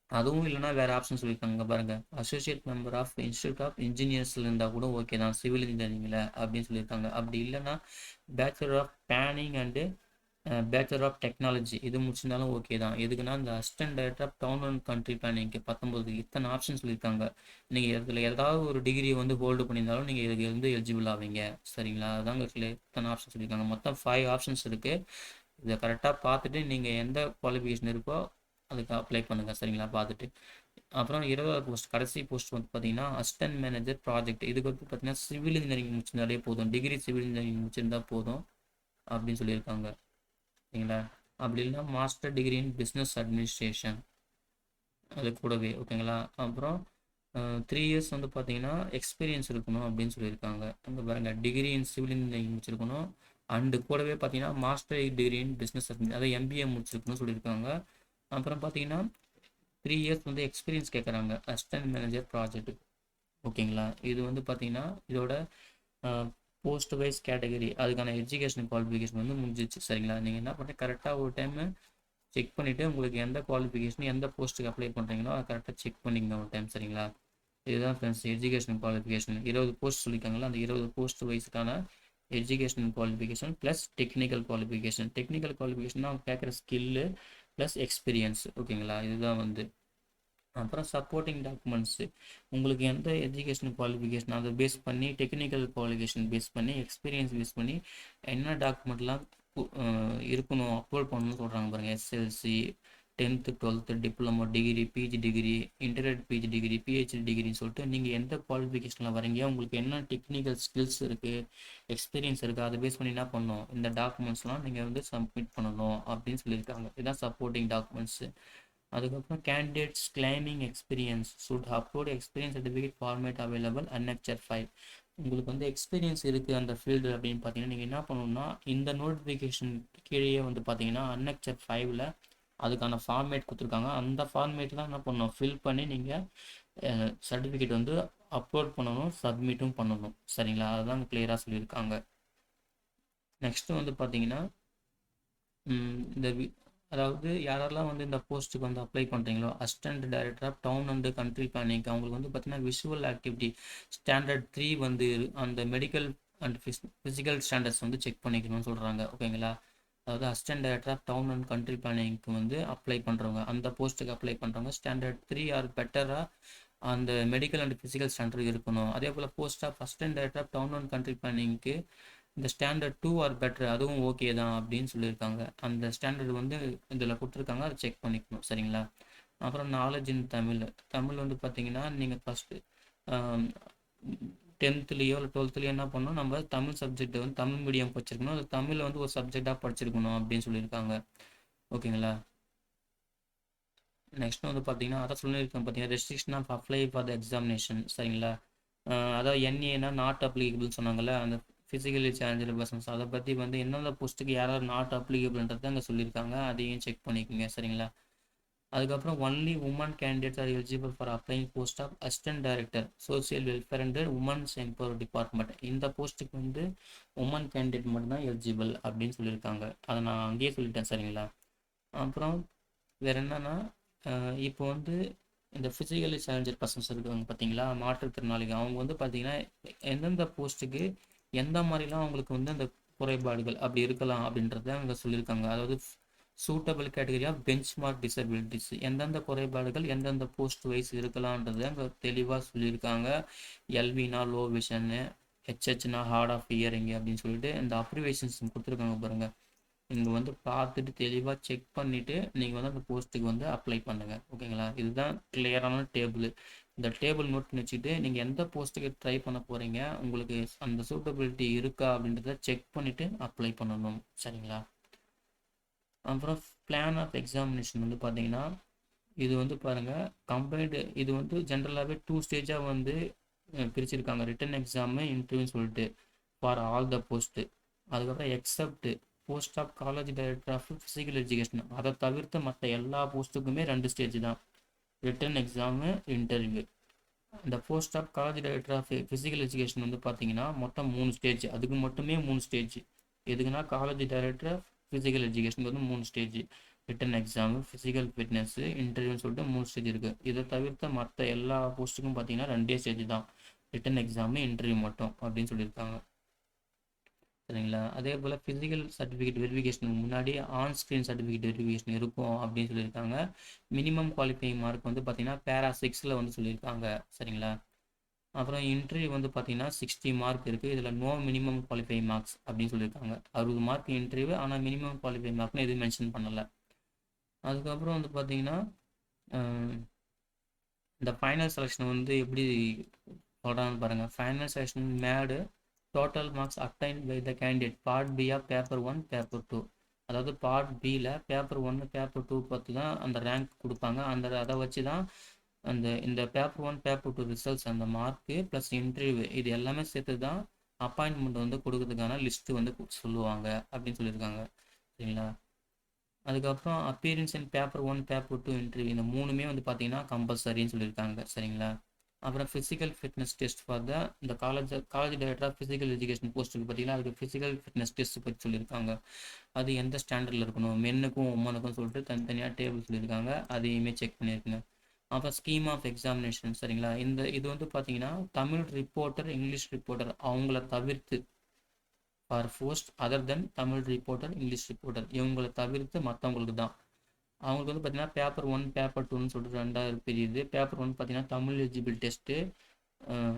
அதுவும் இல்லைனா வேறு ஆப்ஷன் சொல்லியிருக்காங்க பாருங்கள், associate member of institute of இன்ஜினியர்ஸில் இருந்தால் கூட ஓகே தான் சிவில் இன்ஜினியரிங்கில் அப்படின்னு சொல்லியிருக்காங்க. அப்படி இல்லைன்னா bachelor of planning and bachelor of technology இது முடிச்சிருந்தாலும் ஓகே தான். எதுக்குன்னா இந்த assistant director of town and country பிளானிங்க்கு 19 இத்தனை ஆப்ஷன் சொல்லியிருக்காங்க. நீங்கள் இதில் ஏதாவது ஒரு டிகிரி வந்து ஹோல்டு பண்ணியிருந்தாலும் நீங்கள் இதுக்கு வந்து எலிஜிபிள் ஆவீங்க. சரிங்களா, அதுதாங்க இத்தனை ஆப்ஷன் சொல்லியிருக்காங்க. மொத்தம் 5 ஆப்ஷன்ஸ் இருக்குது. இதை கரெக்டாக பார்த்துட்டு நீங்கள் எந்த குவாலிஃபிகேஷன் இருக்கோ அதுக்கு அப்ளை பண்ணுங்கள். சரிங்களா, பார்த்துட்டு அப்புறம் 20வது போஸ்ட், கடைசி போஸ்ட் வந்து பார்த்தீங்கன்னா அசிஸ்டன்ட் மேனேஜர் ப்ராஜெக்ட். இதுக்கு வந்து பார்த்தீங்கன்னா சிவில் இன்ஜினியரிங் முடிச்சிருந்தாலே போதும், டிகிரி சிவில் இன்ஜினியரிங் முடிச்சிருந்தா போதும் அப்படின்னு சொல்லியிருக்காங்க. ஓகேங்களா, அப்படி இல்லைன்னா master degree in business administration அது கூடவே. ஓகேங்களா, அப்புறம் 3 இயர்ஸ் வந்து பார்த்தீங்கன்னா எக்ஸ்பீரியன்ஸ் இருக்கணும் அப்படின்னு சொல்லியிருக்காங்க. அங்கே பாருங்கள், டிகிரி இன் சிவில் இன்ஜினியரிங் முடிச்சிருக்கணும் அண்டு கூடவே பார்த்தீங்கன்னா master degree in business admin அதாவது எம்பிஏ முடிச்சிருக்கணும்னு சொல்லியிருக்காங்க. அப்புறம் பார்த்தீங்கன்னா 3 இயர்ஸ் வந்து எக்ஸ்பீரியன்ஸ் கேட்குறாங்க அசிஸ்டன்ட் மேனேஜர் ப்ராஜெக்ட். ஓகேங்களா, இது வந்து பார்த்தீங்கன்னா இதோட போஸ்ட் வைஸ் கேட்டகரி அதுக்கான எஜுகேஷன் குவாலிஃபிகேஷன் வந்து முடிஞ்சிச்சு. சரிங்களா, நீங்கள் என்ன பண்ணுறீங்க, கரெக்டாக ஒரு டைம் செக் பண்ணிவிட்டு உங்களுக்கு எந்த குவாலிஃபிகேஷன் எந்த போஸ்ட்டுக்கு அப்ளை பண்ணுறீங்களோ அதை கரெக்டாக செக் பண்ணிங்க ஒரு டைம். சரிங்களா, இதுதான் ஃப்ரெண்ட்ஸ் எஜுகேஷன் குவாலிஃபிகேஷன். 20 போஸ்ட் சொல்லியிருக்காங்களா, அந்த 20 போஸ்ட் வைஸுக்கான education qualification plus technical qualification. Technical qualification அவங்க கேட்குற ஸ்கில்லு ப்ளஸ் எக்ஸ்பீரியன்ஸ். ஓகேங்களா, இதுதான் வந்து. அப்புறம் சப்போர்ட்டிங் டாக்குமெண்ட்ஸு உங்களுக்கு எந்த எஜுகேஷன் குவாலிஃபிகேஷன் அதை பேஸ் பண்ணி, டெக்னிக்கல் குவாலிஃபிகேஷன் பேஸ் பண்ணி, எக்ஸ்பீரியன்ஸ் பேஸ் பண்ணி என்ன டாக்குமெண்ட்லாம் இருக்கணும் அப்லோட் பண்ணணும்னு சொல்கிறாங்க பாருங்கள். SLC, 10th 12th diploma degree, PG degree, internet PG degree, PhD டிகிரின்னு சொல்லிட்டு நீங்கள் எந்த குவாலிஃபிகேஷனில் வரீங்க, உங்களுக்கு என்ன டெக்னிக்கல் ஸ்கில்ஸ் இருக்குது, எக்ஸ்பீரியன்ஸ் இருக்குது, அதை பேஸ் பண்ணி என்ன பண்ணணும், இந்த டாக்குமெண்ட்ஸ்லாம் நீங்கள் வந்து சப்மிட் பண்ணணும் அப்படின்னு சொல்லியிருக்காங்க. இதுதான் சப்போர்ட்டிங் டாக்குமெண்ட்ஸு. அதுக்கப்புறம் candidates claiming experience should upload experience certificate format available annexure 5. உங்களுக்கு வந்து எக்ஸ்பீரியன்ஸ் இருக்குது அந்த ஃபீல்டு அப்படின்னு பார்த்தீங்கன்னா நீங்கள் என்ன பண்ணணும்னா இந்த நோட்டிஃபிகேஷன் கீழே வந்து பார்த்தீங்கன்னா அன்னெக்சர் 5ல் அதுக்கான ஃபார்மேட் கொடுத்துருக்காங்க. அந்த ஃபார்மேட் தான் என்ன பண்ணணும், ஃபில் பண்ணி நீங்கள் சர்டிஃபிகேட் வந்து அப்லோட் பண்ணணும், சப்மிட்டும் பண்ணணும். சரிங்களா, அதுதான் கிளியராக சொல்லியிருக்காங்க. நெக்ஸ்ட்டு வந்து பார்த்தீங்கன்னா இந்த அதாவது யாரெல்லாம் வந்து இந்த போஸ்ட்டுக்கு வந்து அப்ளை பண்ணுறீங்களோ assistant director of town and country planning அவங்களுக்கு வந்து பார்த்தீங்கன்னா விஷுவல் ஆக்டிவிட்டி ஸ்டாண்டர்ட் 3 வந்து அந்த மெடிக்கல் அண்ட் ஃபிசிக்கல் ஸ்டாண்டர்ட்ஸ் வந்து செக் பண்ணிக்கணும்னு சொல்கிறாங்க. ஓகேங்களா, அதாவது assistant director of town and country பிளானிங்க்கு வந்து அப்ளை பண்ணுறவங்க, அந்த போஸ்ட்டுக்கு அப்ளை பண்ணுறவங்க ஸ்டாண்டர்ட் 3 ஆர் பெட்டராக அந்த மெடிக்கல் அண்ட் ஃபிசிக்கல் ஸ்டாண்டர்ட் இருக்கணும். அதே போல் post of assistant director of town and country பிளானிங்க்கு இந்த ஸ்டாண்டர்ட் 2 ஆர் பெட்டர் அதுவும் ஓகே தான் அப்படின்னு சொல்லியிருக்காங்க. அந்த ஸ்டாண்டர்ட் வந்து இதில் கொடுத்துருக்காங்க, அதை செக் பண்ணிக்கணும். சரிங்களா, அப்புறம் நாலேஜ் இன் தமிழ். தமிழ் வந்து பார்த்தீங்கன்னா நீங்கள் ஃபஸ்ட்டு 10th இல்லை 12th என்ன பண்ணணும், நம்ம தமிழ் சப்ஜெக்ட் வந்து தமிழ் மீடியம் படிச்சிருக்கணும், அது தமிழில் வந்து ஒரு சப்ஜெக்டாக படிச்சிருக்கணும் அப்படின்னு சொல்லியிருக்காங்க. ஓகேங்களா, நெக்ஸ்ட் வந்து பார்த்தீங்கன்னா அதை சொல்லியிருக்கேன் பார்த்தீங்கன்னா restriction of apply for the examination. சரிங்களா, அதாவது என்ஏனா நாட் அப்ளிகபிள்னு சொன்னாங்கல்ல, அந்த ஃபிசிக்கலி சேலஞ்சர் பர்சன்ஸ் அதை பற்றி வந்து எந்தெந்த போஸ்ட்டுக்கு யாராவது நாட் அப்ளிகபிள்ன்றது அங்கே சொல்லியிருக்காங்க, அதையும் செக் பண்ணிக்கோங்க. சரிங்களா, அதுக்கப்புறம் only women candidates are eligible for applying post of assistant director social welfare and women's empower department. இந்த போஸ்ட்டுக்கு வந்து உமன் கேண்டிடேட் மட்டும்தான் எலிஜிபிள் அப்படின்னு சொல்லியிருக்காங்க. அதை நான் அங்கேயே சொல்லிட்டேன். சரிங்களா, அப்புறம் வேறு என்னென்னா இப்போ வந்து இந்த ஃபிசிக்கலி சேலஞ்சர் பர்சன்ஸ் இருக்காங்க பார்த்தீங்களா, மாற்றுத்திறனாளிகள், அவங்க வந்து பார்த்தீங்கன்னா எந்தெந்த போஸ்ட்டுக்கு எந்த மாதிரிலாம் அவங்களுக்கு வந்து அந்த குறைபாடுகள் அப்படி இருக்கலாம் அப்படின்றத அங்கே சொல்லியிருக்காங்க. அதாவது suitable category of benchmark disabilities எந்தெந்த குறைபாடுகள் எந்தெந்த போஸ்ட் வைஸ் இருக்கலான்றது அங்கே தெளிவாக சொல்லியிருக்காங்க. எல்வினா லோ விஷன்னு, ஹெச்ஹெச்னா ஹார்ட் ஆஃப் இயரிங் அப்படின்னு சொல்லிட்டு இந்த அப்ரிவேஷன்ஸ் கொடுத்துருக்காங்க பாருங்கள். நீங்கள் வந்து பார்த்துட்டு தெளிவாக செக் பண்ணிவிட்டு நீங்கள் வந்து அந்த போஸ்ட்டுக்கு வந்து அப்ளை பண்ணுங்கள். ஓகேங்களா, இதுதான் கிளியரான டேபிள். இந்த டேபிள் நோட் பண்ணி வச்சுட்டு நீங்கள் எந்த போஸ்ட்டுக்கு ட்ரை பண்ண போகிறீங்க, உங்களுக்கு அந்த சூட்டபிலிட்டி இருக்கா அப்படின்றத செக் பண்ணிவிட்டு அப்ளை பண்ணணும். சரிங்களா, அப்புறம் பிளான் ஆஃப் எக்ஸாமினேஷன் வந்து பார்த்தீங்கன்னா இது வந்து பாருங்கள் கம்பைன்டு, இது வந்து ஜென்ரலாகவே 2 ஸ்டேஜாக வந்து பிரிச்சிருக்காங்க. ரிட்டன் எக்ஸாமு இன்டர்வியூன்னு சொல்லிட்டு ஃபார் ஆல் த போஸ்ட்டு. அதுக்கப்புறம் except post of college director of physical education, அதை தவிர்த்து மற்ற எல்லா போஸ்ட்டுக்குமே 2 ஸ்டேஜ் தான், ரிட்டன் எக்ஸாமு, இன்டர்வியூ. இந்த post of college director of physical education வந்து பார்த்தீங்கன்னா மொத்தம் 3 ஸ்டேஜ், அதுக்கு மட்டுமே 3 ஸ்டேஜ். எதுக்குன்னா காலேஜ் டைரக்டர் ஆஃப் ஃபிசிக்கல் எஜுகேஷனுக்கு வந்து 3 stage. Written exam, physical fitness, இன்டர்வியூன்னு சொல்லிட்டு 3 ஸ்டேஜ் இருக்குது. இதை தவிர்த்த மற்ற எல்லா போஸ்ட்டுக்கும் பார்த்தீங்கன்னா 2 ஸ்டேஜ் தான், ரிட்டன் எக்ஸாமு, இன்டர்வியூ மட்டும் அப்படின்னு சொல்லியிருக்காங்க. சரிங்களா? அதே போல் ஃபிசிக்கல் சர்டிஃபிகேட் வெரிஃபிகேஷனுக்கு முன்னாடி ஆன் ஸ்க்ரீன் சர்டிஃபிகேட் வெரிஃபிகேஷன் இருக்கும் அப்படின்னு சொல்லியிருக்காங்க. மினிமம் குவாலிஃபைங் மார்க் வந்து பார்த்தீங்கன்னா பேரா 6ல் வந்து சொல்லியிருக்காங்க. சரிங்களா? அப்புறம் இன்டர்வியூ வந்து பார்த்தீங்கன்னா 60 மார்க் இருக்குது. இதில் நோ மினிமம் குவாலிஃபைங் மார்க்ஸ் அப்படின்னு சொல்லியிருக்காங்க. 60 மார்க் இன்டர்வியூ, ஆனால் மினிமம் குவாலிஃபைங் மார்க்னு எதுவும் மென்ஷன் பண்ணலை. அதுக்கப்புறம் வந்து பார்த்தீங்கன்னா இந்த ஃபைனல் செலெக்ஷன் வந்து எப்படி சொல்கிறாங்கன்னு பாருங்கள். Final selection made total marks obtained by the candidate part B of paper 1 paper 2. அதாவது பார்ட் பியில் பேப்பர் 1 பேப்பர் 2 பார்த்து தான் அந்த ரேங்க் கொடுப்பாங்க. அதை வச்சு தான் இந்த பேப்பர் 1 பேப்பர் 2 ரிசல்ட்ஸ், அந்த மார்க்கு ப்ளஸ் இன்டர்வியூ இது எல்லாமே சேர்த்து தான் அப்பாயின்மெண்ட் வந்து கொடுக்கறதுக்கான லிஸ்ட்டு வந்து சொல்லுவாங்க அப்படின்னு சொல்லியிருக்காங்க. சரிங்களா? அதுக்கப்புறம் appearance in paper 1 paper 2 interview இந்த 3மே வந்து பார்த்தீங்கன்னா கம்பல்சரின்னு சொல்லியிருக்காங்க. சரிங்களா? அப்புறம் ஃபிசிக்கல் ஃபிட்னஸ் டெஸ்ட் ஃபார் இந்த college director of physical education போஸ்ட்டுக்கு பார்த்தீங்கன்னா அதுக்கு ஃபிசிக்கல் ஃபிட்னஸ் டெஸ்ட் பற்றி சொல்லியிருக்காங்க. அது எந்த ஸ்டாண்டர்டில் இருக்கணும், மென்னுக்கும் உமனுக்கும் சொல்லிட்டு தனித்தனியாக டேபிள் சொல்லியிருக்காங்க. அதையுமே செக் பண்ணியிருக்குங்க. அப்புறம் ஸ்கீம் ஆஃப் எக்ஸாமினேஷன். சரிங்களா? இது வந்து பார்த்தீங்கன்னா தமிழ் ரிப்போர்ட்டர், இங்கிலீஷ் ரிப்போர்ட்டர் அவங்கள தவிர்த்து for post other then Tamil reporter, English reporter இவங்களை தவிர்த்து மற்றவங்களுக்கு தான். அவங்களுக்கு வந்து பார்த்தீங்கன்னா பேப்பர் 1 பேப்பர் 2ன்னு சொல்லிட்டு 2 பிரியுது. பேப்பர் 1 பார்த்தீங்கன்னா தமிழ் எலிஜிபிள் டெஸ்ட்டு.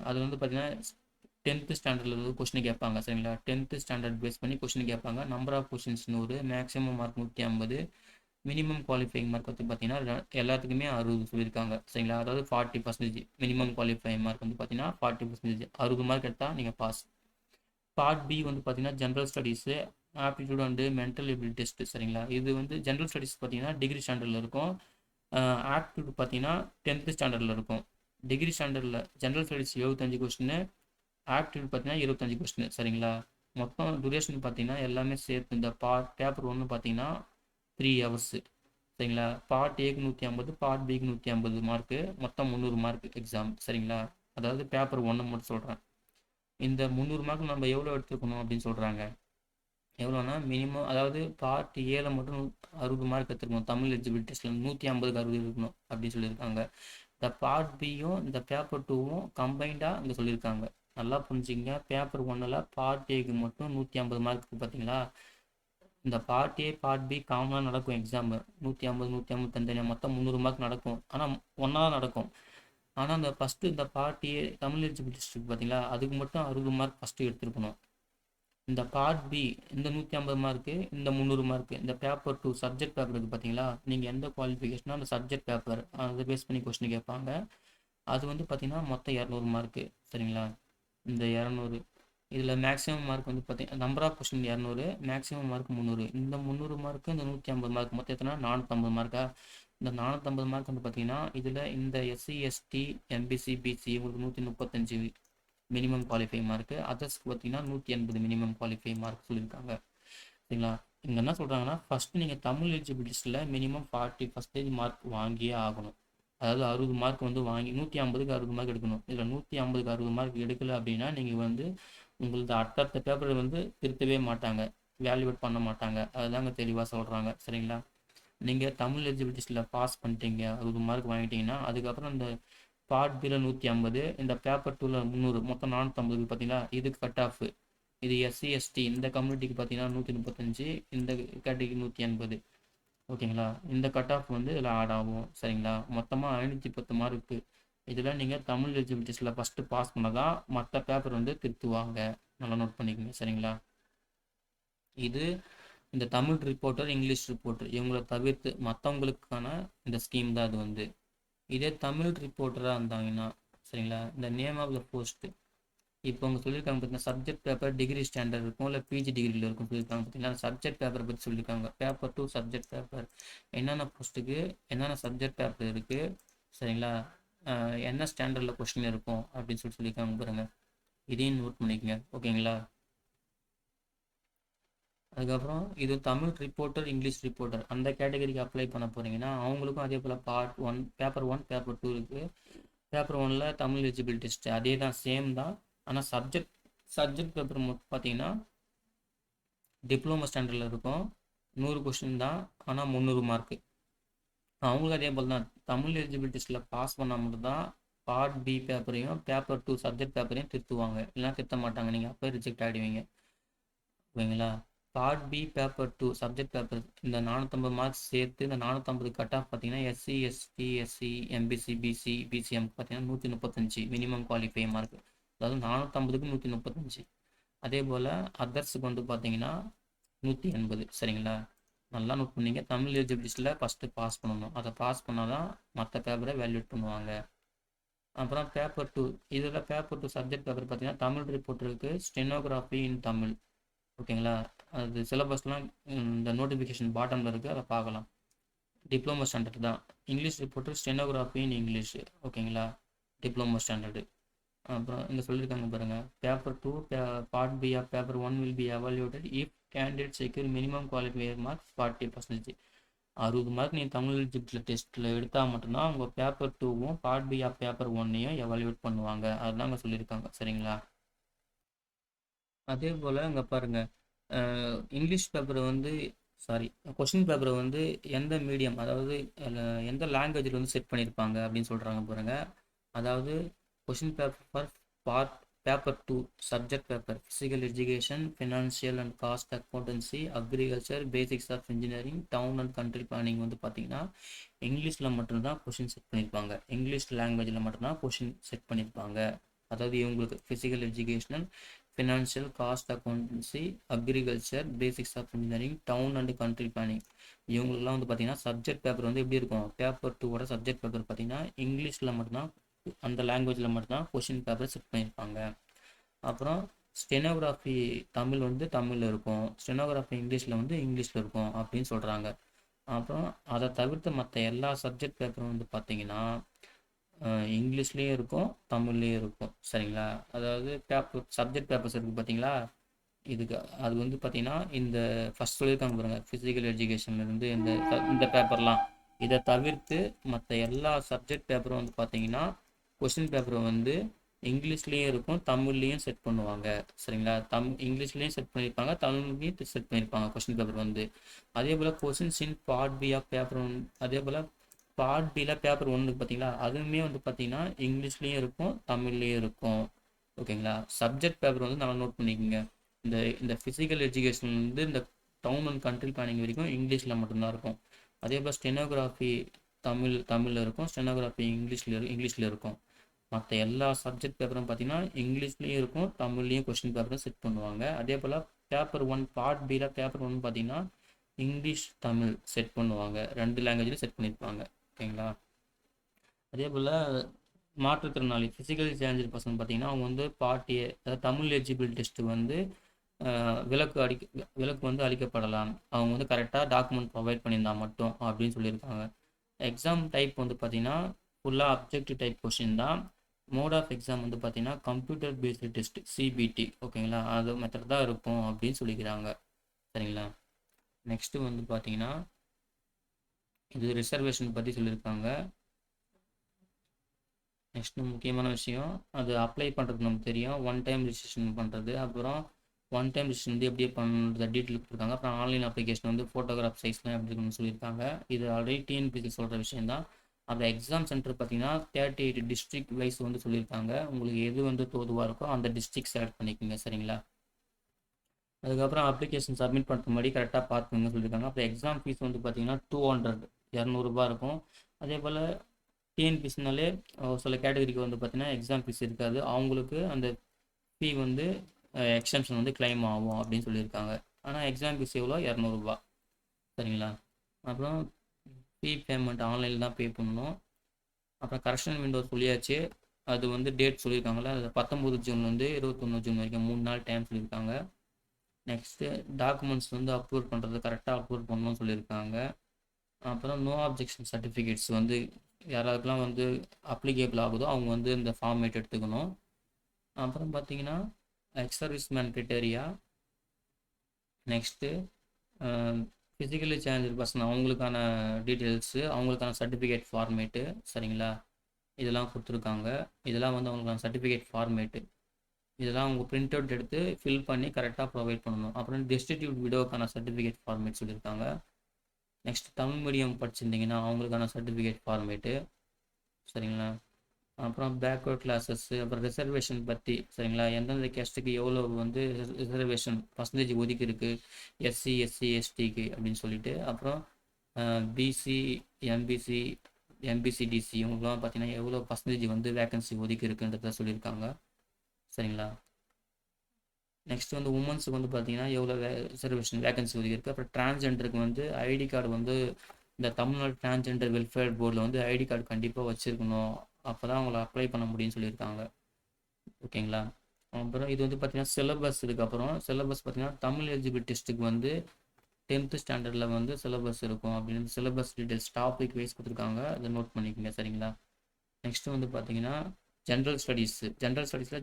அது வந்து பார்த்தீங்கன்னா 10th ஸ்டாண்டர்டில் வந்து கொஸ்டின் கேட்பாங்க. சரிங்களா? 10th ஸ்டாண்டர்ட் பேஸ் பண்ணி கொஸ்டின் கேட்பாங்க. Number of questions 100, maximum mark 150. Minimum qualifying mark வந்து பார்த்தீங்கன்னா எல்லாத்துக்குமே 60 சொல்லியிருக்காங்க. சரிங்களா? அதாவது 40% மினிமம் குவாலிஃபைங் மார்க் வந்து பார்த்தீங்கன்னா 40%. 60 மார்க் எடுத்தால் நீங்கள் பாஸ். பார்ட் பி வந்து பார்த்தீங்கன்னா general studies, aptitude and mental ability test. சரிங்களா? இது வந்து ஜென்ரல் ஸ்டடீஸ் பார்த்தீங்கன்னா டிகிரி ஸ்டாண்டர்டில் இருக்கும். ஆப்டிடியூட் பார்த்தீங்கன்னா 10th ஸ்டாண்டர்டில் இருக்கும். டிகிரி ஸ்டாண்டர்டில் ஜென்ரல் ஸ்டடீஸ் 75 கொஸ்டின், ஆப்டிடியூட் பார்த்தீங்கன்னா 25 கொஸ்டின். சரிங்களா? மொத்தம் டூரேஷன் பார்த்தீங்கன்னா எல்லாமே சேர்த்து இந்த பேப்பர் 1 பார்த்தீங்கன்னா 3 hours. சரிங்களா? பார்ட் ஏக்கு 150, பார்ட் பிக்கு 150 மார்க்கு, மொத்தம் 300 மார்க் எக்ஸாம். சரிங்களா? அதாவது பேப்பர் 1 மட்டும் சொல்கிறேன். இந்த 300 மார்க் நம்ம எவ்வளோ எடுத்துருக்கணும் அப்படின்னு சொல்கிறாங்க. எவ்வளோனா மினிமம், அதாவது பார்ட் ஏல மட்டும் 60 மார்க் எடுத்துருக்கணும். தமிழ் எலிஜிபிள் டெஸ்ட்டில் 150க்கு 60 இருக்கணும் அப்படின்னு சொல்லியிருக்காங்க. இந்த பார்ட் பியும் இந்த பேப்பர் 2வும் கம்பைண்டாக இங்கே சொல்லியிருக்காங்க. நல்லா புரிஞ்சுங்க. பேப்பர் 1ல் பார்ட் ஏக்கு மட்டும் 150 மார்க் பார்த்தீங்களா? இந்த பார்ட் ஏ பார்ட் பி காமனாக நடக்கும் எக்ஸாமு. 150 தனித்தனியாக மொத்தம் 300 மார்க் நடக்கும். ஆனால் ஒன்றா தான் நடக்கும். ஆனால் இந்த ஃபஸ்ட்டு இந்த பார்ட் ஏ தமிழ் எலிஜிபிள் டெஸ்ட்டுக்கு பார்த்தீங்களா அதுக்கு மட்டும் 60 மார்க் ஃபஸ்ட்டு எடுத்துருக்கணும். இந்த பார்ட் பி இந்த 150 மார்க்கு, இந்த 300 மார்க்கு, இந்த பேப்பர் 2 சப்ஜெக்ட் பேப்பருக்கு பார்த்தீங்களா நீங்கள் எந்த குவாலிஃபிகேஷனோ அந்த சப்ஜெக்ட் பேப்பர் அதை பேஸ் பண்ணி கொஸ்டின் கேட்பாங்க. அது வந்து பார்த்தீங்கன்னா மொத்தம் 200 மார்க்கு. சரிங்களா? இந்த 200 இதில் மேக்ஸிமம் மார்க் வந்து பார்த்தீங்கன்னா number of question 200, maximum mark 300. இந்த 300 மார்க்கு இந்த 150 மார்க் மொத்தம் எத்தனை 450 மார்க்கா? இந்த 450 மார்க் வந்து பார்த்தீங்கன்னா இதில் இந்த எஸ்சி எஸ்டி எம்பிசி பிசி இவங்களுக்கு 135 மினிமம் குவாலிஃபை மார்க்கு, அதர்ஸ்க்கு பார்த்தீங்கன்னா 180 மினிமம் குவாலிஃபை மார்க் சொல்லியிருக்காங்க. சரிங்களா? இங்கே என்ன சொல்கிறாங்கன்னா ஃபஸ்ட்டு நீங்கள் தமிழ் எலிஜிபிலிட்டிஸில் மினிமம் 40% மார்க் வாங்கியே ஆகணும். அதாவது 60 மார்க் வந்து வாங்கி 150க்கு 60 மார்க் எடுக்கணும். இதில் 150க்கு 60 மார்க் எடுக்கலை அப்படின்னா நீங்கள் வந்து உங்களது அடுத்தடுத்த பேப்பரை வந்து திருத்தவே மாட்டாங்க, வேல்யூவேட் பண்ண மாட்டாங்க. அதுதாங்க தெளிவாக சொல்கிறாங்க. சரிங்களா? நீங்கள் தமிழ் எலிஜிபிலிட்டிஸில் பாஸ் பண்ணிட்டீங்க, 60 மார்க் வாங்கிட்டீங்கன்னா அதுக்கப்புறம் இந்த பார்ட் பியில் 150, இந்த பேப்பர் 2ல் 300, மொத்தம் 450 பார்த்தீங்களா? இதுக்கு கட் ஆஃப். இது எஸ்சி எஸ்டி இந்த கம்யூனிட்டிக்கு பார்த்தீங்கன்னா 135, இந்த கேட்டகரி 180. ஓகேங்களா? இந்த கட் ஆஃப் வந்து இதில் ஆட் ஆகும். சரிங்களா? மொத்தமாக 510 மார்க்கு. இதில் நீங்கள் தமிழ் எலிஜிபிலிட்டிஸில் ஃபஸ்ட்டு பாஸ் பண்ணால் தான் மற்ற பேப்பர் வந்து திருத்துவாங்க. நல்லா நோட் பண்ணிக்கோங்க. சரிங்களா? இது இந்த தமிழ் ரிப்போர்ட்டர், இங்கிலீஷ் ரிப்போர்ட்டர் இவங்களை தவிர்த்து மற்றவங்களுக்கான இந்த ஸ்கீம் தான் அது வந்து. இதே தமிழ் ரிப்போர்ட்டராக இருந்தாங்கன்னா சரிங்களா, இந்த நேம் ஆஃப் த போஸ்ட்டு இப்போ அவங்க சொல்லியிருக்காங்க பார்த்தீங்கன்னா சப்ஜெக்ட் பேப்பர் டிகிரி ஸ்டாண்டர்ட் இருக்கும், இல்லை பிஜி டிகிரியில் இருக்கும் சொல்லியிருக்காங்க பார்த்தீங்கன்னா. சப்ஜெக்ட் பேப்பரை பற்றி சொல்லியிருக்காங்க. பேப்பர் 2 சப்ஜெக்ட் பேப்பர் என்னென்ன போஸ்ட்டுக்கு என்னென்ன சப்ஜெக்ட் பேப்பர் இருக்குது. சரிங்களா? என்ன ஸ்டாண்டர்டில் கொஸ்டின் இருக்கும் அப்படின்னு சொல்லியிருக்காங்க பாருங்கள். இதையும் நோட் பண்ணிக்கோங்க. ஓகேங்களா? அதுக்கப்புறம் இது தமிழ் ரிப்போர்ட்டர், இங்கிலீஷ் ரிப்போர்ட்டர் அந்த கேட்டகரிக்கு அப்ளை பண்ண போகிறீங்கன்னா அவங்களுக்கும் அதே போல் பார்ட் 1 பேப்பர் 1 பேப்பர் 2 இருக்குது. பேப்பர் 1ல் தமிழ் எலிஜிபிள் டெஸ்ட் அதே தான், சேம் தான். ஆனால் சப்ஜெக்ட் பேப்பர் மட்டும் பார்த்தீங்கன்னா டிப்ளமோ ஸ்டாண்டர்டில் இருக்கும். 100 கொஸ்டின் தான். ஆனால் 300 மார்க்கு. அவங்களும் அதே போல் தான் தமிழ் எலிஜிபிலிட்டி டெஸ்ட்டில் பாஸ் பண்ணால் மட்டும்தான் பார்ட் பி பேப்பரையும் பேப்பர் 2 சப்ஜெக்ட் பேப்பரையும் திருத்துவாங்க. இல்லைனா திருத்த மாட்டாங்க. நீங்கள் அப்போ ரிஜெக்ட் ஆகிடுவீங்க. ஓகேங்களா? Part B paper 2 subject paper இந்த 450 மார்க்ஸ் சேர்த்து இந்த 450 கட் ஆஃப் பார்த்தீங்கன்னா SC ST SC MBC BC BCM பார்த்தீங்கன்னா 135 மினிமம் குவாலிஃபை மார்க். அதாவது 450க்கு 135. அதே போல் அதர்ஸுக்கு வந்து பார்த்தீங்கன்னா 180. சரிங்களா? நல்லா நோட் பண்ணிங்க. தமிழ் எலிஜிபிலிட்டிஸில் ஃபஸ்ட்டு பாஸ் பண்ணணும். அதை பாஸ் பண்ணால் தான் மற்ற பேப்பரை வேல்யூட் பண்ணுவாங்க. அப்புறம் பேப்பர் 2 இதில் பேப்பர் 2 சப்ஜெக்ட் பேப்பர் பார்த்தீங்கன்னா தமிழ் ரிப்போர்ட் இருக்குது, ஸ்டெனோகிராஃபி இன் தமிழ். ஓகேங்களா? அது சிலபஸ்லாம் இந்த நோட்டிஃபிகேஷன் பாட்டமில் இருக்குது, அதை பார்க்கலாம். டிப்ளமோ ஸ்டாண்டர்ட் தான். English report stenography in English. ஓகேங்களா? Diploma standard. அப்புறம் இங்கே சொல்லியிருக்காங்க பாருங்கள். Paper 2 part B of paper 1 will be evaluated if candidate secure minimum qualifier mark 40%. 60 mark நீங்கள் தமிழ் எலிஜிபிலிட்டி டெஸ்ட்டில் எடுத்தால் மட்டும்தான் உங்கள் பேப்பர் 2வும் பார்ட் பி ஆஃப் பேப்பர் 1ஐயும் எவால்யூட் பண்ணுவாங்க. அதுதான் அங்கே சொல்லியிருக்காங்க. சரிங்களா? அதே போல் இங்கே பாருங்கள், இங்கிலீஷ் பேப்பரை வந்து கொஷின் பேப்பரை வந்து எந்த மீடியம், அதாவது எந்த லாங்குவேஜில் வந்து செட் பண்ணியிருப்பாங்க அப்படின்னு சொல்கிறாங்க பாருங்கள். அதாவது question paper for part paper 2 subject paper physical education, financial and cost accountancy, agriculture, basics of engineering, town and country planning வந்து பார்த்தீங்கன்னா இங்கிலீஷில் மட்டும்தான் கொஷின் செட் பண்ணியிருப்பாங்க. இங்கிலீஷ் லாங்குவேஜில் மட்டும்தான் கொஷின் செட் பண்ணியிருப்பாங்க. அதாவது இவங்களுக்கு physical educational, financial, cost accountancy, agriculture, basics of engineering, town and country planning, இவங்களுக்குலாம் வந்து பார்த்தீங்கன்னா சப்ஜெக்ட் பேப்பர் வந்து எப்படி இருக்கும், பேப்பர் 2ஓட சப்ஜெக்ட் பேப்பர் பார்த்தீங்கன்னா இங்கிலீஷில் மட்டும்தான், அந்த லாங்குவேஜில் மட்டும்தான் கொஷின் பேப்பர் செட் பண்ணியிருப்பாங்க. அப்புறம் ஸ்டெனோகிராஃபி தமிழ் வந்து தமிழில் இருக்கும், ஸ்டெனோகிராஃபி இங்கிலீஷில் வந்து இங்கிலீஷில் இருக்கும் அப்படின்னு சொல்கிறாங்க. அப்புறம் அதை தவிர்த்து மற்ற எல்லா சப்ஜெக்ட் பேப்பரும் வந்து பார்த்தீங்கன்னா இங்கிலீஷ்லேயும் இருக்கும், தமிழ்லேயும் இருக்கும். சரிங்களா? அதாவது பேப்பர் சப்ஜெக்ட் பேப்பர்ஸ் இருக்குது பார்த்தீங்களா, இதுக்கு அது வந்து பார்த்தீங்கன்னா இந்த ஃபஸ்ட் சொல்லியிருக்காங்க பாருங்கள், ஃபிசிக்கல் எஜுகேஷன்லேருந்து இந்த பேப்பர்லாம் இதை தவிர்த்து மற்ற எல்லா சப்ஜெக்ட் பேப்பரும் வந்து பார்த்தீங்கன்னா கொஷின் பேப்பரை வந்து இங்கிலீஷ்லேயும் இருக்கும், தமிழ்லேயும் செட் பண்ணுவாங்க. சரிங்களா? இங்கிலீஷ்லேயும் செட் பண்ணியிருப்பாங்க, தமிழ்லேயும் செட் பண்ணியிருப்பாங்க கொஷின் பேப்பர் வந்து. அதே போல் questions in part B of paper 1, அதே போல் பார்ட் பியில் பேப்பர் 1 பார்த்தீங்களா, அதுவுமே வந்து பார்த்தீங்கன்னா இங்கிலீஷ்லேயும் இருக்கும், தமிழ்லேயும் இருக்கும். ஓகேங்களா? சப்ஜெக்ட் பேப்பர் வந்து நல்லா நோட் பண்ணிக்கோங்க. இந்த ஃபிசிக்கல் எஜுகேஷன் வந்து இந்த டவுன் அண்ட் கண்ட்ரி பிளானிங் வரைக்கும் இங்கிலீஷில் மட்டும்தான் இருக்கும். அதே போல் ஸ்டெனோகிராஃபி தமிழில் இருக்கும், ஸ்டெனோகிராஃபி இங்கிலீஷில் இருக்கும். மற்ற எல்லா சப்ஜெக்ட் பேப்பரும் பார்த்தீங்கன்னா இங்கிலீஷ்லேயும் இருக்கும், தமிழ்லேயும் கொஸ்டின் பேப்பரும் செட் பண்ணுவாங்க. அதே போல் பேப்பர் 1 பார்ட் பியில் பேப்பர் 1 பார்த்தீங்கன்னா இங்கிலீஷ் தமிழ் செட் பண்ணுவாங்க, 2 லாங்குவேஜில் செட் பண்ணியிருப்பாங்க. ஓகேங்களா? அதே போல் மாற்றுத்திறனாளி ஃபிசிக்கல் சேலஞ்சர் பர்சன் பார்த்தீங்கன்னா அவங்க வந்து பார்ட் ஏ, அதாவது தமிழ் எலிஜிபிள் டெஸ்ட்டு வந்து விலக்கு வந்து அளிக்கப்படலாம். அவங்க வந்து கரெக்டாக டாக்குமெண்ட் ப்ரொவைட் பண்ணியிருந்தால் மட்டும் அப்படின்னு சொல்லியிருக்காங்க. எக்ஸாம் டைப் வந்து பார்த்தீங்கன்னா ஃபுல்லாக அப்ஜெக்டிவ் டைப் கொஷின் தான். மோட் ஆஃப் எக்ஸாம் வந்து பார்த்தீங்கன்னா கம்ப்யூட்டர் பேஸ்டு டெஸ்ட் சிபிடி. ஓகேங்களா? அது மெத்தட் தான் இருக்கும் அப்படின்னு சொல்லிக்கிறாங்க. சரிங்களா? நெக்ஸ்ட்டு வந்து பார்த்தீங்கன்னா இது ரிசர்வேஷன் பற்றி சொல்லியிருக்காங்க. நெக்ஸ்ட்டு முக்கியமான விஷயம், அது அப்ளை பண்ணுறது நமக்கு தெரியும், ஒன் டைம் ரிஜிஸ்ட்ரேஷன் பண்ணுறது. அப்புறம் ஒன் டைம் ரிஜிஸ்ட்ரேஷன் வந்து எப்படி பண்ணுறது டீட்டெயில் கொடுத்துருக்காங்க. அப்புறம் ஆன்லைன் அப்ளிகேஷன் வந்து ஃபோட்டோகிராஃப் சைஸ்லாம் எப்படி இருக்குன்னு சொல்லியிருக்காங்க. இது ஆல்ரெடி டிஎன்பிசி சொல்கிற விஷயம் தான். அப்புறம் எக்ஸாம் சென்டர் பார்த்தீங்கன்னா 38 டிஸ்ட்ரிக்ட் வைஸ் வந்து சொல்லியிருக்காங்க. உங்களுக்கு எது வந்து தோதுவாக இருக்கோ அந்த டிஸ்ட்ரிக்ட் செலக்ட் பண்ணிக்கோங்க. சரிங்களா? அதுக்கப்புறம் அப்ளிகேஷன் சப்மிட் பண்ணுற மாதிரி கரெக்டாக பார்த்துங்க சொல்லியிருக்காங்க. அப்புறம் எக்ஸாம் ஃபீஸ் வந்து பார்த்தீங்கன்னா 200 இருக்கும். அதே போல் டிஎன்பிசினாலே சில கேட்டகரிக்கு வந்து பார்த்தீங்கன்னா எக்ஸாம் ஃபீஸ் இருக்காது, அவங்களுக்கு அந்த ஃபீ வந்து எக்ஸ்டென்ஷன் வந்து கிளைம் ஆகும் அப்படின்னு சொல்லியிருக்காங்க. ஆனால் எக்ஸாம் ஃபீஸ் எவ்வளோ, 200. சரிங்களா? அப்புறம் ஃபீ பேமெண்ட் ஆன்லைனில் தான் பே பண்ணணும். அப்புறம் கரெக்ஷன் விண்டோ சொல்லியாச்சு, அது வந்து டேட் சொல்லியிருக்காங்களா, அது 19 ஜூன்லேருந்து 21 ஜூன் வரைக்கும் 3 நாள் டைம் சொல்லியிருக்காங்க. நெக்ஸ்ட்டு டாக்குமெண்ட்ஸ் வந்து அப்லோட் பண்ணுறது கரெக்டாக அப்லோட் பண்ணணும்னு சொல்லியிருக்காங்க. அப்புறம் நோ ஆப்ஜெக்ஷன் சர்டிஃபிகேட்ஸ் வந்து யாராருக்கெல்லாம் வந்து அப்ளிகேபிள் ஆகுதோ அவங்க வந்து இந்த ஃபார்மேட் எடுத்துக்கணும். அப்புறம் பார்த்தீங்கன்னா X serviceman criteria, next physically challenger person அவங்களுக்கான டீட்டெயில்ஸு, அவங்களுக்கான சர்டிஃபிகேட் ஃபார்மேட்டு. சரிங்களா? இதெல்லாம் கொடுத்துருக்காங்க. இதெல்லாம் வந்து அவங்களுக்கான சர்டிஃபிகேட் ஃபார்மேட்டு. இதெல்லாம் உங்கள் பிரிண்ட் அவுட் எடுத்து ஃபில் பண்ணி கரெக்டாக ப்ரொவைட் பண்ணணும். அப்புறம் டெஸ்டிடியூட் விடோக்கான சர்டிஃபிகேட் ஃபார்மேட் சொல்லியிருக்காங்க. நெக்ஸ்ட் தமிழ் மீடியம் படிச்சிருந்தீங்கன்னா அவங்களுக்கான சர்டிஃபிகேட் ஃபார்மேட்டு, சரிங்களா. அப்புறம் பேக்வர்ட் கிளாஸஸ்ஸு, அப்புறம் ரிசர்வேஷன் பற்றி, சரிங்களா. எந்தெந்த கேஸ்ட்டுக்கு எவ்வளோ வந்து ரிசர்வேஷன் பர்சன்டேஜ் ஒதுக்கி இருக்கு எஸ்சி, எஸ்சி, எஸ்டிக்கு அப்படின்னு சொல்லிட்டு. அப்புறம் பிசி, எம்பிசி, எம்பிசிடிசி இவங்களுக்குலாம் பார்த்தீங்கன்னா எவ்வளோ பர்சன்டேஜ் வந்து வேகன்சி ஒதுக்கி இருக்குன்றத சொல்லியிருக்காங்க, சரிங்களா. நெக்ஸ்ட் வந்து உமன்ஸுக்கு வந்து பார்த்தீங்கன்னா எவ்வளோ ரிசர்வேஷன் வேகன்சி ஒதுக்கி இருக்குது. அப்புறம் டிரான்ஸ்ஜெண்டருக்கு வந்து ஐடி கார்டு வந்து இந்த தமிழ்நாடு டிரான்ஸ்ஜெண்டர் வெல்ஃபேர் போர்டில் வந்து ஐடி கார்டு கண்டிப்பாக வச்சுருக்கணும். அப்போ தான் அவங்கள அப்ளை பண்ண முடியும்னு சொல்லியிருக்காங்க, ஓகேங்களா. அப்புறம் இது வந்து பார்த்தீங்கன்னா சிலபஸ், இதுக்கப்புறம் சிலபஸ் பார்த்தீங்கன்னா தமிழ் எலிஜிபிள் டெஸ்ட்டுக்கு வந்து 10th ஸ்டாண்டர்டில் வந்து சிலபஸ் இருக்கும் அப்படின்னு சிலபஸ் டீட்டெயில்ஸ் டாபிக் வைஸ் கொடுத்துருக்காங்க, அதை நோட் பண்ணிக்கோங்க, சரிங்களா. நெக்ஸ்ட் வந்து பார்த்தீங்கன்னா ஜென்ரல் ஸ்டடீஸில்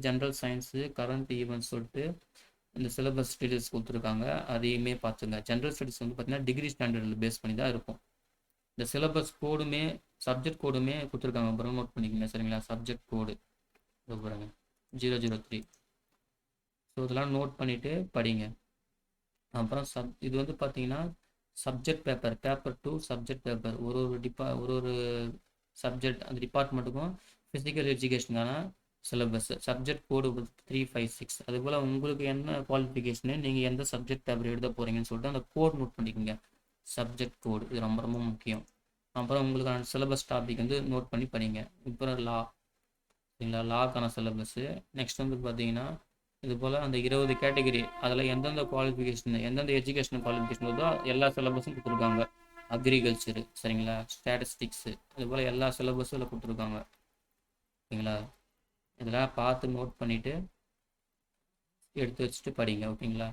ஜென்ரல் சயின்ஸு கரண்ட் ஈவெண்ட்ஸ் சொல்லிட்டு இந்த சிலபஸ் டீட்டெயில்ஸ் கொடுத்துருக்காங்க, அதையுமே பார்த்துங்க. ஜென்ரல் ஸ்டடீஸ் வந்து பார்த்தீங்கன்னா டிகிரி ஸ்டாண்டர்டில் பேஸ் பண்ணி தான் இருக்கும். இந்த சிலபஸ் கோடுமே சப்ஜெக்ட் கோடுமே கொடுத்துருக்காங்க, அப்புறம் நோட் பண்ணிக்கோங்க, சரிங்களா. சப்ஜெக்ட் கோடு பாருங்க 003. ஸோ இதெல்லாம் நோட் பண்ணிவிட்டு படிங்க. அப்புறம் இது வந்து பார்த்தீங்கன்னா சப்ஜெக்ட் பேப்பர் 2 சப்ஜெக்ட் பேப்பர், ஒரு சப்ஜெக்ட் அந்த டிபார்ட்மெண்ட்டுக்கும் ஃபிசிக்கல் எஜுகேஷனுக்கான சிலபஸ் சப்ஜெக்ட் கோடு 356. அதுபோல் உங்களுக்கு என்ன குவாலிஃபிகேஷனு, நீங்கள் எந்த சப்ஜெக்ட் பேப்பர் எழுத போகிறீங்கன்னு சொல்லிட்டு அந்த கோட் நோட் பண்ணிக்கோங்க, சப்ஜெக்ட் கோடு. இது ரொம்ப ரொம்ப முக்கியம். அப்புறம் உங்களுக்கான சிலபஸ் டாபிக் வந்து நோட் பண்ணி படிங்க. இப்போ லா, சரிங்களா, லாக்கான சிலபஸ்ஸு. நெக்ஸ்ட் வந்து பார்த்தீங்கன்னா இது போல் அந்த 20 கேட்டகரி அதில் எந்தெந்த குவாலிஃபிகேஷன் எந்தெந்த எஜுகேஷன் குவாலிஃபிகேஷன் வருதோ எல்லா சிலபஸும் கொடுத்துருக்காங்க. அக்ரிகல்ச்சரு, சரிங்களா, ஸ்டாட்டிஸ்டிக்ஸு, இது போல் எல்லா சிலபஸும் இதில் கொடுத்துருக்காங்க, ஓகேங்களா. இதெல்லாம் பார்த்து நோட் பண்ணிவிட்டு எடுத்து வச்சுட்டு படிங்க, ஓகேங்களா.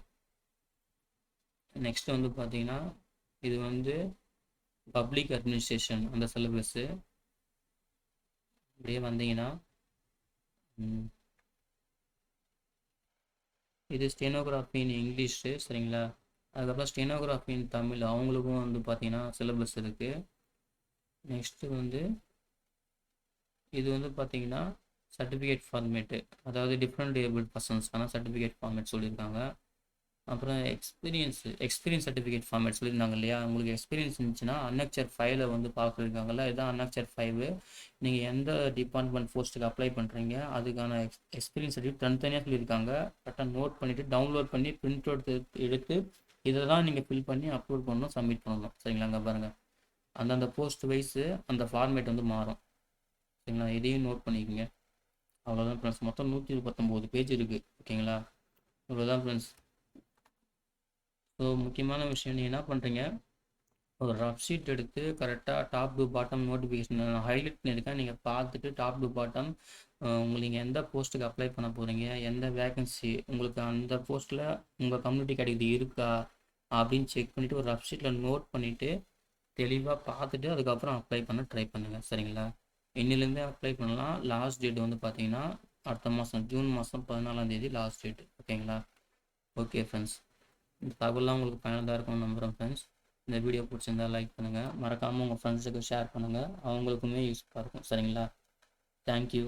நெக்ஸ்ட் வந்து பார்த்தீங்கன்னா இது வந்து பப்ளிக் அட்மினிஸ்ட்ரேஷன் அந்த சிலபஸ்ஸு. அப்படியே வந்தீங்கன்னா இது ஸ்டெனோகிராஃபி இன் இங்கிலீஷு, சரிங்களா. அதுக்கப்புறம் ஸ்டெனோகிராஃபி இன் தமிழ் அவங்களுக்கும் வந்து பார்த்தீங்கன்னா சிலபஸ் இருக்குது. நெக்ஸ்ட்டு வந்து இது வந்து பார்த்தீங்கன்னா சர்டிஃபிகேட் ஃபார்மேட்டு, அதாவது டிஃப்ரெண்ட் ஏபிள் பர்சன்ஸ்க்கான சர்டிஃபிகேட் ஃபார்மேட் சொல்லியிருக்காங்க. அப்புறம் எக்ஸ்பீரியன்ஸ் சர்டிஃபிகேட் ஃபார்மேட் சொல்லியிருந்தாங்க இல்லையா. உங்களுக்கு எக்ஸ்பீரியன்ஸ் இருந்துச்சுன்னா அன்னக்சர் 5ல் வந்து பார்த்துருக்காங்கல்ல, இதுதான் அன்னக்சர் 5. நீங்கள் எந்த டிபார்ட்மெண்ட் போஸ்ட்டுக்கு அப்ளை பண்ணுறீங்க அதுக்கான எக்ஸ்பீரியன்ஸ் சர்டிஃபிகேட் தனித்தனியாக சொல்லியிருக்காங்க. கரெக்டாக நோட் பண்ணிவிட்டு டவுன்லோட் பண்ணி பிரிண்ட் அவுட் எடுத்து இதை தான் நீங்கள் ஃபில் பண்ணி அப்லோட் பண்ணணும், சப்மிட் பண்ணணும், சரிங்களா. அங்கே பாருங்கள் அந்தந்த போஸ்ட் வைஸு அந்த ஃபார்மேட் வந்து மாறும், சரிங்களா. இதையும் நோட் பண்ணிக்கோங்க. அவ்வளோதான் ஃப்ரெண்ட்ஸ், மொத்தம் 119 பேஜ் இருக்குது, ஓகேங்களா. அவ்வளோதான் ஃப்ரெண்ட்ஸ். ஸோ முக்கியமான விஷயம் நீங்கள் என்ன பண்ணுறீங்க, ஒரு ரஃப் ஷீட் எடுத்து கரெக்டாக டாப் டு பாட்டம் நோட்டிஃபிகேஷன் நான் ஹைலைட் பண்ணியிருக்கேன், நீங்கள் பார்த்துட்டு டாப் டு பாட்டம் உங்களுக்கு நீங்கள் எந்த போஸ்ட்டுக்கு அப்ளை பண்ண போகிறீங்க, எந்த வேகன்சி உங்களுக்கு அந்த போஸ்ட்டில் உங்கள் கம்யூனிட்டி கேட்டகரி இருக்கா அப்படின்னு செக் பண்ணிவிட்டு ஒரு ரஃப் ஷீட்டில் நோட் பண்ணிவிட்டு தெளிவாக பார்த்துட்டு அதுக்கப்புறம் அப்ளை பண்ண ட்ரை பண்ணுங்கள், சரிங்களா. இன்னிலேருந்தே அப்ளை பண்ணலாம். லாஸ்ட் டேட் வந்து பார்த்தீங்கன்னா அடுத்த மாதம் ஜூன் மாதம் 14ஆம் தேதி லாஸ்ட் டேட், ஓகேங்களா. ஓகே ஃப்ரெண்ட்ஸ், இந்த தகவலாம் உங்களுக்கு பயனுள்ளதாக இருக்கும்னு நம்புகிறேன் ஃப்ரெண்ட்ஸ். இந்த வீடியோ பிடிச்சிருந்தால் லைக் பண்ணுங்கள், மறக்காமல் உங்கள் ஃப்ரெண்ட்ஸுக்கு ஷேர் பண்ணுங்கள், அவங்களுக்குமே யூஸ்ஃபுல்லாக இருக்கும், சரிங்களா. தேங்க்யூ.